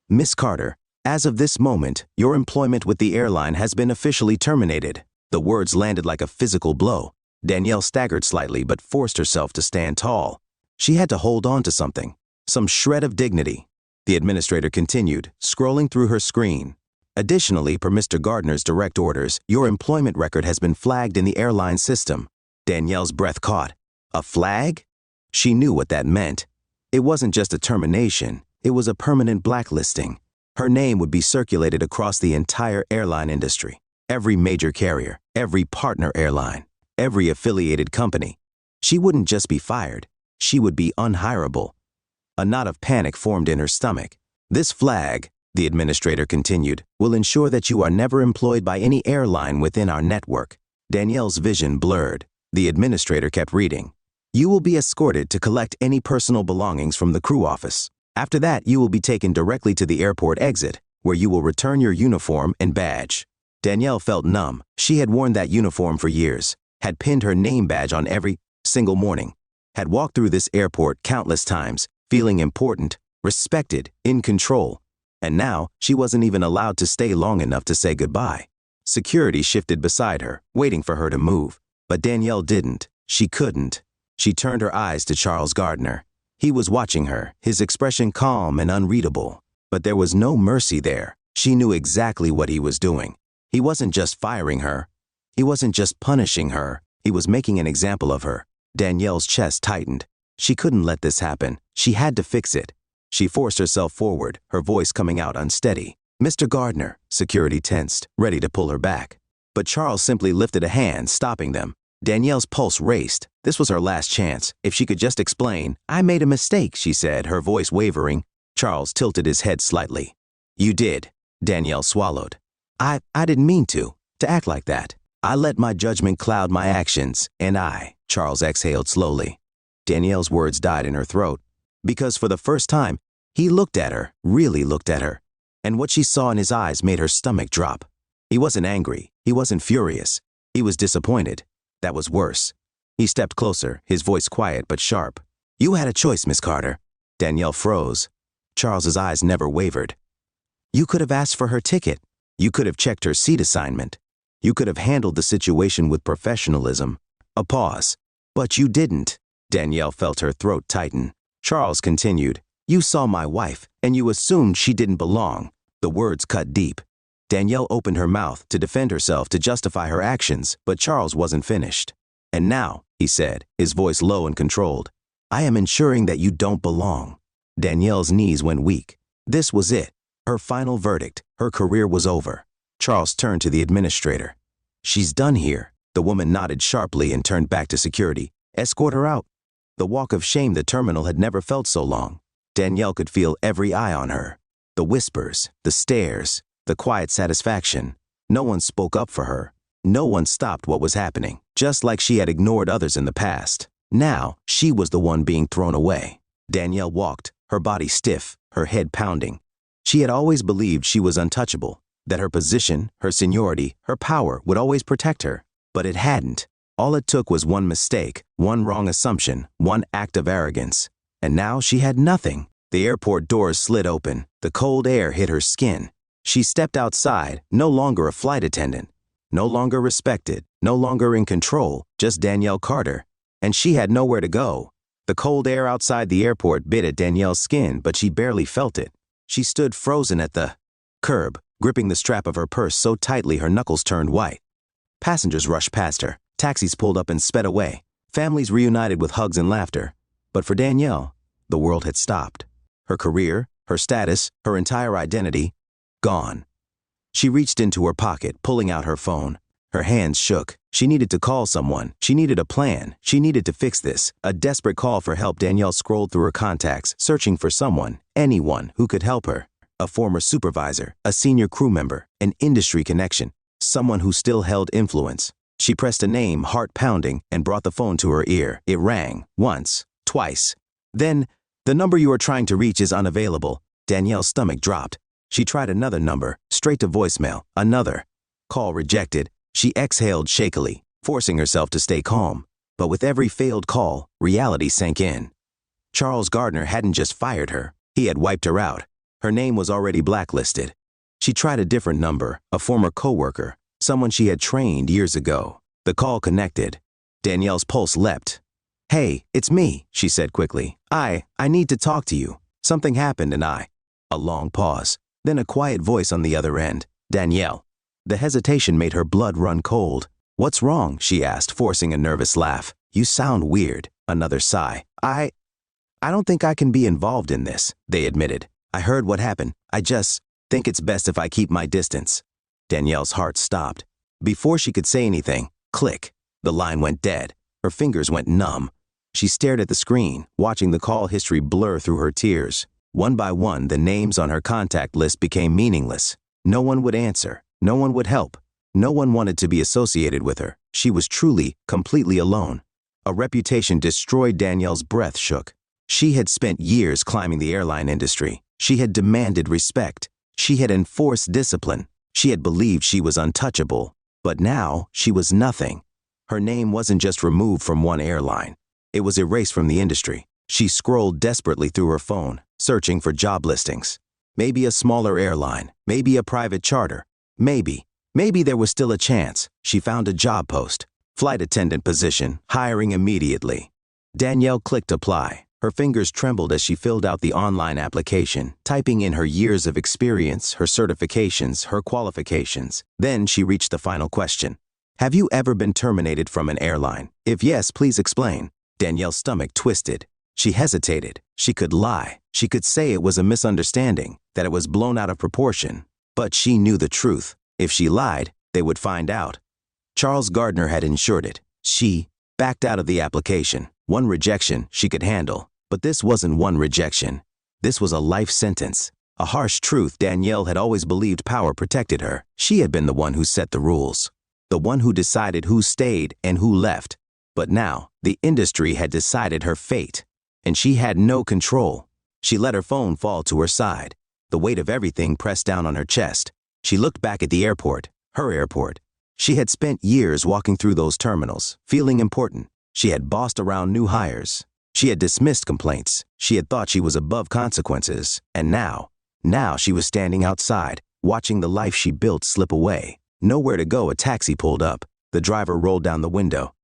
Miss Carter, as of this moment, your employment with the airline has been officially terminated. The words landed like a physical blow. Danielle staggered slightly but forced herself to stand tall. She had to hold on to something, some shred of dignity. The administrator continued, scrolling through her screen. Additionally, per Mr. Gardner's direct orders, your employment record has been flagged in the airline system. Danielle's breath caught. A flag? She knew what that meant. It wasn't just a termination, it was a permanent blacklisting. Her name would be circulated across the entire airline industry. Every major carrier, every partner airline, every affiliated company. She wouldn't just be fired, she would be unhireable. A knot of panic formed in her stomach. This flag, the administrator continued, will ensure that you are never employed by any airline within our network. Danielle's vision blurred. The administrator kept reading. You will be escorted to collect any personal belongings from the crew office. After that, you will be taken directly to the airport exit, where you will return your uniform and badge. Danielle felt numb. She had worn that uniform for years, had pinned her name badge on every single morning, had walked through this airport countless times, feeling important, respected, in control. And now, she wasn't even allowed to stay long enough to say goodbye. Security shifted beside her, waiting for her to move. But Danielle didn't. She couldn't. She turned her eyes to Charles Gardner. He was watching her, his expression calm and unreadable. But there was no mercy there. She knew exactly what he was doing. He wasn't just firing her. He wasn't just punishing her. He was making an example of her. Danielle's chest tightened. She couldn't let this happen. She had to fix it. She forced herself forward, her voice coming out unsteady. Mr. Gardner, security tensed, ready to pull her back. But Charles simply lifted a hand, stopping them. Danielle's pulse raced. This was her last chance. If she could just explain. I made a mistake, she said, her voice wavering. Charles tilted his head slightly. You did. Danielle swallowed. I didn't mean to act like that. I let my judgment cloud my actions, and Charles exhaled slowly. Danielle's words died in her throat. Because for the first time, he looked at her, really looked at her. And what she saw in his eyes made her stomach drop. He wasn't angry. He wasn't furious. He was disappointed. That was worse. He stepped closer, his voice quiet but sharp. You had a choice, Miss Carter. Danielle froze. Charles's eyes never wavered. You could have asked for her ticket. You could have checked her seat assignment. You could have handled the situation with professionalism. A pause. But you didn't. Danielle felt her throat tighten. Charles continued. You saw my wife, and you assumed she didn't belong. The words cut deep. Danielle opened her mouth to defend herself, to justify her actions, but Charles wasn't finished. And now, he said, his voice low and controlled, I am ensuring that you don't belong. Danielle's knees went weak. This was it. Her final verdict. Her career was over. Charles turned to the administrator. She's done here. The woman nodded sharply and turned back to security. Escort her out. The walk of shame the terminal had never felt so long. Danielle could feel every eye on her. The whispers, the stares, the quiet satisfaction. No one spoke up for her. No one stopped what was happening, just like she had ignored others in the past. Now, she was the one being thrown away. Danielle walked, her body stiff, her head pounding. She had always believed she was untouchable, that her position, her seniority, her power would always protect her. But it hadn't. All it took was one mistake, one wrong assumption, one act of arrogance. And now she had nothing. The airport doors slid open. The cold air hit her skin. She stepped outside, no longer a flight attendant. No longer respected, no longer in control, just Danielle Carter. And she had nowhere to go. The cold air outside the airport bit at Danielle's skin, but she barely felt it. She stood frozen at the curb, gripping the strap of her purse so tightly her knuckles turned white. Passengers rushed past her, taxis pulled up and sped away, families reunited with hugs and laughter. But for Danielle, the world had stopped. Her career, her status, her entire identity, gone. She reached into her pocket, pulling out her phone. Her hands shook. She needed to call someone. She needed a plan. She needed to fix this. A desperate call for help. Danielle scrolled through her contacts, searching for someone, anyone who could help her. A former supervisor, a senior crew member, an industry connection, someone who still held influence. She pressed a name, heart pounding, and brought the phone to her ear. It rang, once, twice. Then, "The number you are trying to reach is unavailable." Danielle's stomach dropped. She tried another number, straight to voicemail, another. Call rejected. She exhaled shakily, forcing herself to stay calm. But with every failed call, reality sank in. Charles Gardner hadn't just fired her, he had wiped her out. Her name was already blacklisted. She tried a different number, a former coworker, someone she had trained years ago. The call connected. Danielle's pulse leapt. "Hey, it's me," she said quickly. I need to talk to you. Something happened and A long pause. Then a quiet voice on the other end. "Danielle." The hesitation made her blood run cold. "What's wrong?" she asked, forcing a nervous laugh. "You sound weird." Another sigh. I don't think I can be involved in this," they admitted. "I heard what happened. I just think it's best if I keep my distance." Danielle's heart stopped. Before she could say anything, click. The line went dead. Her fingers went numb. She stared at the screen, watching the call history blur through her tears. One by one, the names on her contact list became meaningless. No one would answer. No one would help. No one wanted to be associated with her. She was truly, completely alone. A reputation destroyed. Danielle's breath shook. She had spent years climbing the airline industry. She had demanded respect. She had enforced discipline. She had believed she was untouchable. But now, she was nothing. Her name wasn't just removed from one airline. It was erased from the industry. She scrolled desperately through her phone, searching for job listings. Maybe a smaller airline, maybe a private charter. Maybe there was still a chance. She found a job post. Flight attendant position, hiring immediately. Danielle clicked apply. Her fingers trembled as she filled out the online application, typing in her years of experience, her certifications, her qualifications. Then she reached the final question. "Have you ever been terminated from an airline? If yes, please explain." Danielle's stomach twisted. She hesitated. She could lie. She could say it was a misunderstanding, that it was blown out of proportion. But she knew the truth. If she lied, they would find out. Charles Gardner had ensured it. She backed out of the application. One rejection she could handle. But this wasn't one rejection. This was a life sentence. A harsh truth. Danielle had always believed power protected her. She had been the one who set the rules. The one who decided who stayed and who left. But now, the industry had decided her fate. And she had no control. She let her phone fall to her side. The weight of everything pressed down on her chest. She looked back at the airport, her airport. She had spent years walking through those terminals, feeling important. She had bossed around new hires. She had dismissed complaints. She had thought she was above consequences. And now she was standing outside, watching the life she built slip away. Nowhere to go. A taxi pulled up. The driver rolled down the window.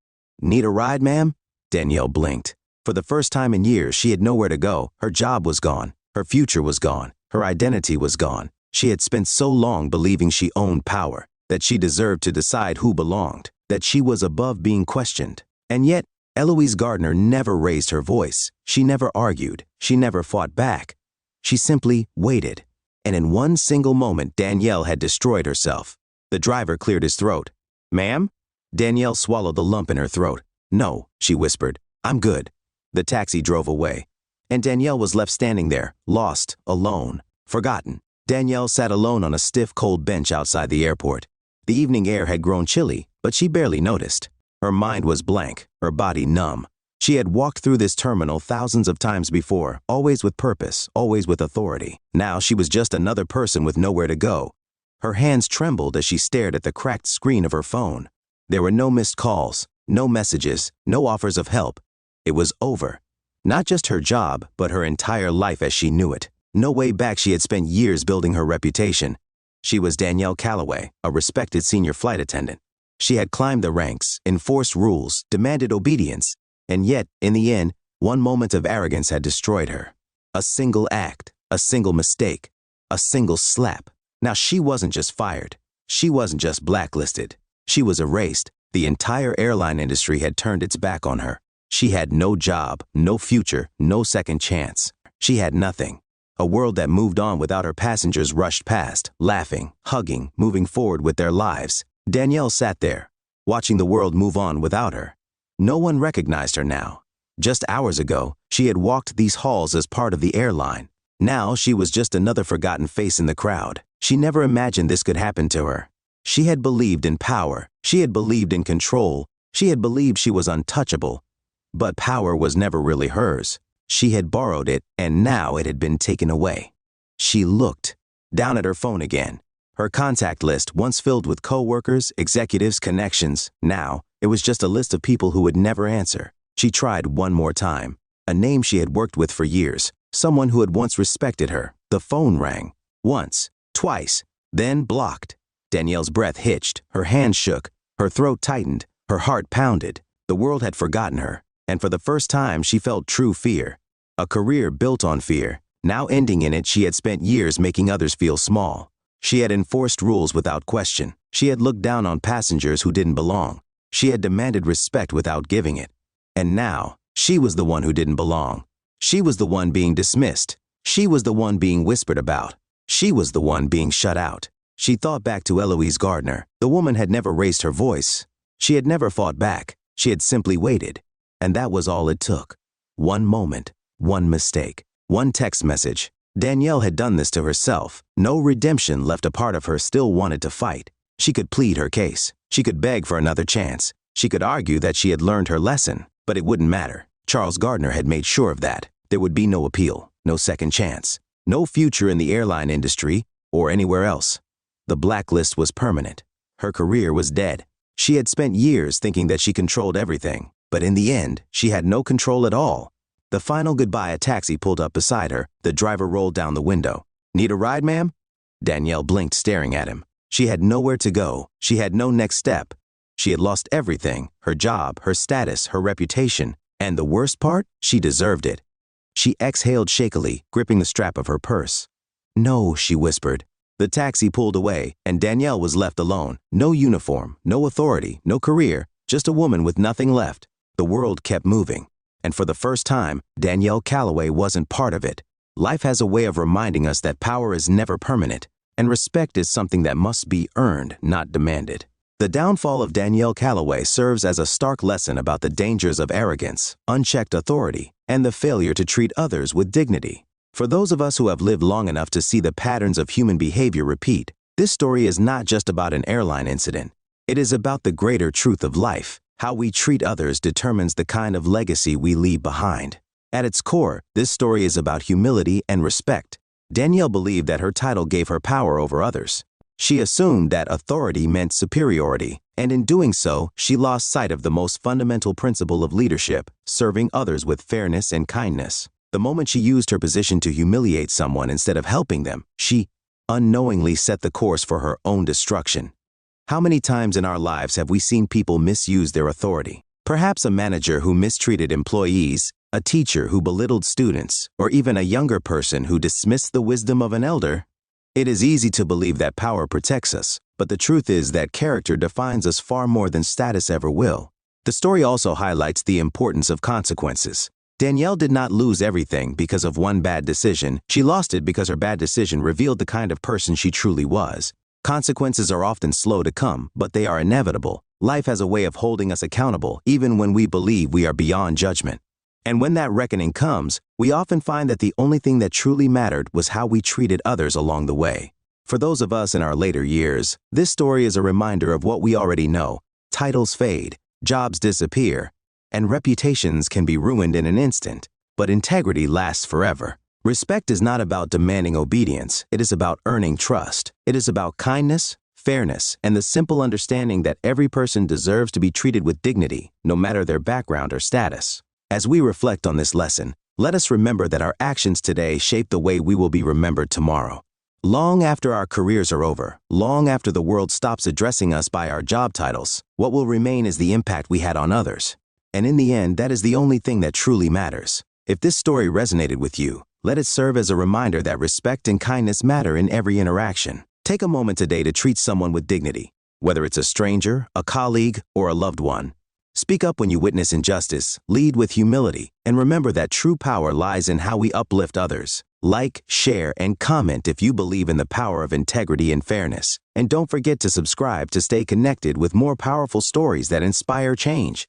"Need a ride, ma'am?" Danielle blinked. For the first time in years, she had nowhere to go. Her job was gone. Her future was gone. Her identity was gone. She had spent so long believing she owned power, that she deserved to decide who belonged, that she was above being questioned. And yet, Eloise Gardner never raised her voice. She never argued. She never fought back. She simply waited. And in one single moment, Danielle had destroyed herself. The driver cleared his throat. "Ma'am?" Danielle swallowed the lump in her throat. "No," she whispered. "I'm good." The taxi drove away. And Danielle was left standing there, lost, alone, forgotten. Danielle sat alone on a stiff, cold bench outside the airport. The evening air had grown chilly, but she barely noticed. Her mind was blank, her body numb. She had walked through this terminal thousands of times before, always with purpose, always with authority. Now she was just another person with nowhere to go. Her hands trembled as she stared at the cracked screen of her phone. There were no missed calls, no messages, no offers of help. It was over. Not just her job, but her entire life as she knew it. No way back. She had spent years building her reputation. She was Danielle Calloway, a respected senior flight attendant. She had climbed the ranks, enforced rules, demanded obedience, and yet, in the end, one moment of arrogance had destroyed her. A single act, a single mistake, a single slap. Now she wasn't just fired. She wasn't just blacklisted. She was erased. The entire airline industry had turned its back on her. She had no job, no future, no second chance. She had nothing. A world that moved on without her passengers rushed past, laughing, hugging, moving forward with their lives. Danielle sat there, watching the world move on without her. No one recognized her now. Just hours ago, she had walked these halls as part of the airline. Now she was just another forgotten face in the crowd. She never imagined this could happen to her. She had believed in power. She had believed in control. She had believed she was untouchable. But power was never really hers. She had borrowed it, and now it had been taken away. She looked down at her phone again. Her contact list, once filled with coworkers, executives, connections, now it was just a list of people who would never answer. She tried one more time. A name she had worked with for years, someone who had once respected her. The phone rang. Once, twice, then blocked. Danielle's breath hitched, her hands shook, her throat tightened, her heart pounded. The world had forgotten her, and for the first time she felt true fear. A career built on fear. Now ending in it, she had spent years making others feel small. She had enforced rules without question. She had looked down on passengers who didn't belong. She had demanded respect without giving it. And now, she was the one who didn't belong. She was the one being dismissed. She was the one being whispered about. She was the one being shut out. She thought back to Eloise Gardner. The woman had never raised her voice. She had never fought back. She had simply waited. And that was all it took. One moment, one mistake, one text message. Danielle had done this to herself. No redemption left. A part of her still wanted to fight. She could plead her case. She could beg for another chance. She could argue that she had learned her lesson, but it wouldn't matter. Charles Gardner had made sure of that. There would be no appeal, no second chance, no future in the airline industry or anywhere else. The blacklist was permanent. Her career was dead. She had spent years thinking that she controlled everything, but in the end, she had no control at all. The final goodbye. A taxi pulled up beside her. The driver rolled down the window. "Need a ride, ma'am?" Danielle blinked, staring at him. She had nowhere to go. She had no next step. She had lost everything, her job, her status, her reputation. And the worst part, she deserved it. She exhaled shakily, gripping the strap of her purse. "No," she whispered. The taxi pulled away, and Danielle was left alone. No uniform, no authority, no career, just a woman with nothing left. The world kept moving. And for the first time, Danielle Calloway wasn't part of it. Life has a way of reminding us that power is never permanent, and respect is something that must be earned, not demanded. The downfall of Danielle Calloway serves as a stark lesson about the dangers of arrogance, unchecked authority, and the failure to treat others with dignity. For those of us who have lived long enough to see the patterns of human behavior repeat, this story is not just about an airline incident. It is about the greater truth of life. How we treat others determines the kind of legacy we leave behind. At its core, this story is about humility and respect. Danielle believed that her title gave her power over others. She assumed that authority meant superiority, and in doing so, she lost sight of the most fundamental principle of leadership, serving others with fairness and kindness. The moment she used her position to humiliate someone instead of helping them, she unknowingly set the course for her own destruction. How many times in our lives have we seen people misuse their authority? Perhaps a manager who mistreated employees, a teacher who belittled students, or even a younger person who dismissed the wisdom of an elder. It is easy to believe that power protects us, but the truth is that character defines us far more than status ever will. The story also highlights the importance of consequences. Danielle did not lose everything because of one bad decision. She lost it because her bad decision revealed the kind of person she truly was. Consequences are often slow to come, but they are inevitable. Life has a way of holding us accountable, even when we believe we are beyond judgment. And when that reckoning comes, we often find that the only thing that truly mattered was how we treated others along the way. For those of us in our later years, this story is a reminder of what we already know. Titles fade, jobs disappear, and reputations can be ruined in an instant, but integrity lasts forever. Respect is not about demanding obedience. It is about earning trust. It is about kindness, fairness, and the simple understanding that every person deserves to be treated with dignity, no matter their background or status. As we reflect on this lesson, let us remember that our actions today shape the way we will be remembered tomorrow. Long after our careers are over, long after the world stops addressing us by our job titles, what will remain is the impact we had on others. And in the end, that is the only thing that truly matters. If this story resonated with you, let it serve as a reminder that respect and kindness matter in every interaction. Take a moment today to treat someone with dignity, whether it's a stranger, a colleague, or a loved one. Speak up when you witness injustice, lead with humility, and remember that true power lies in how we uplift others. Like, share, and comment if you believe in the power of integrity and fairness. And don't forget to subscribe to stay connected with more powerful stories that inspire change.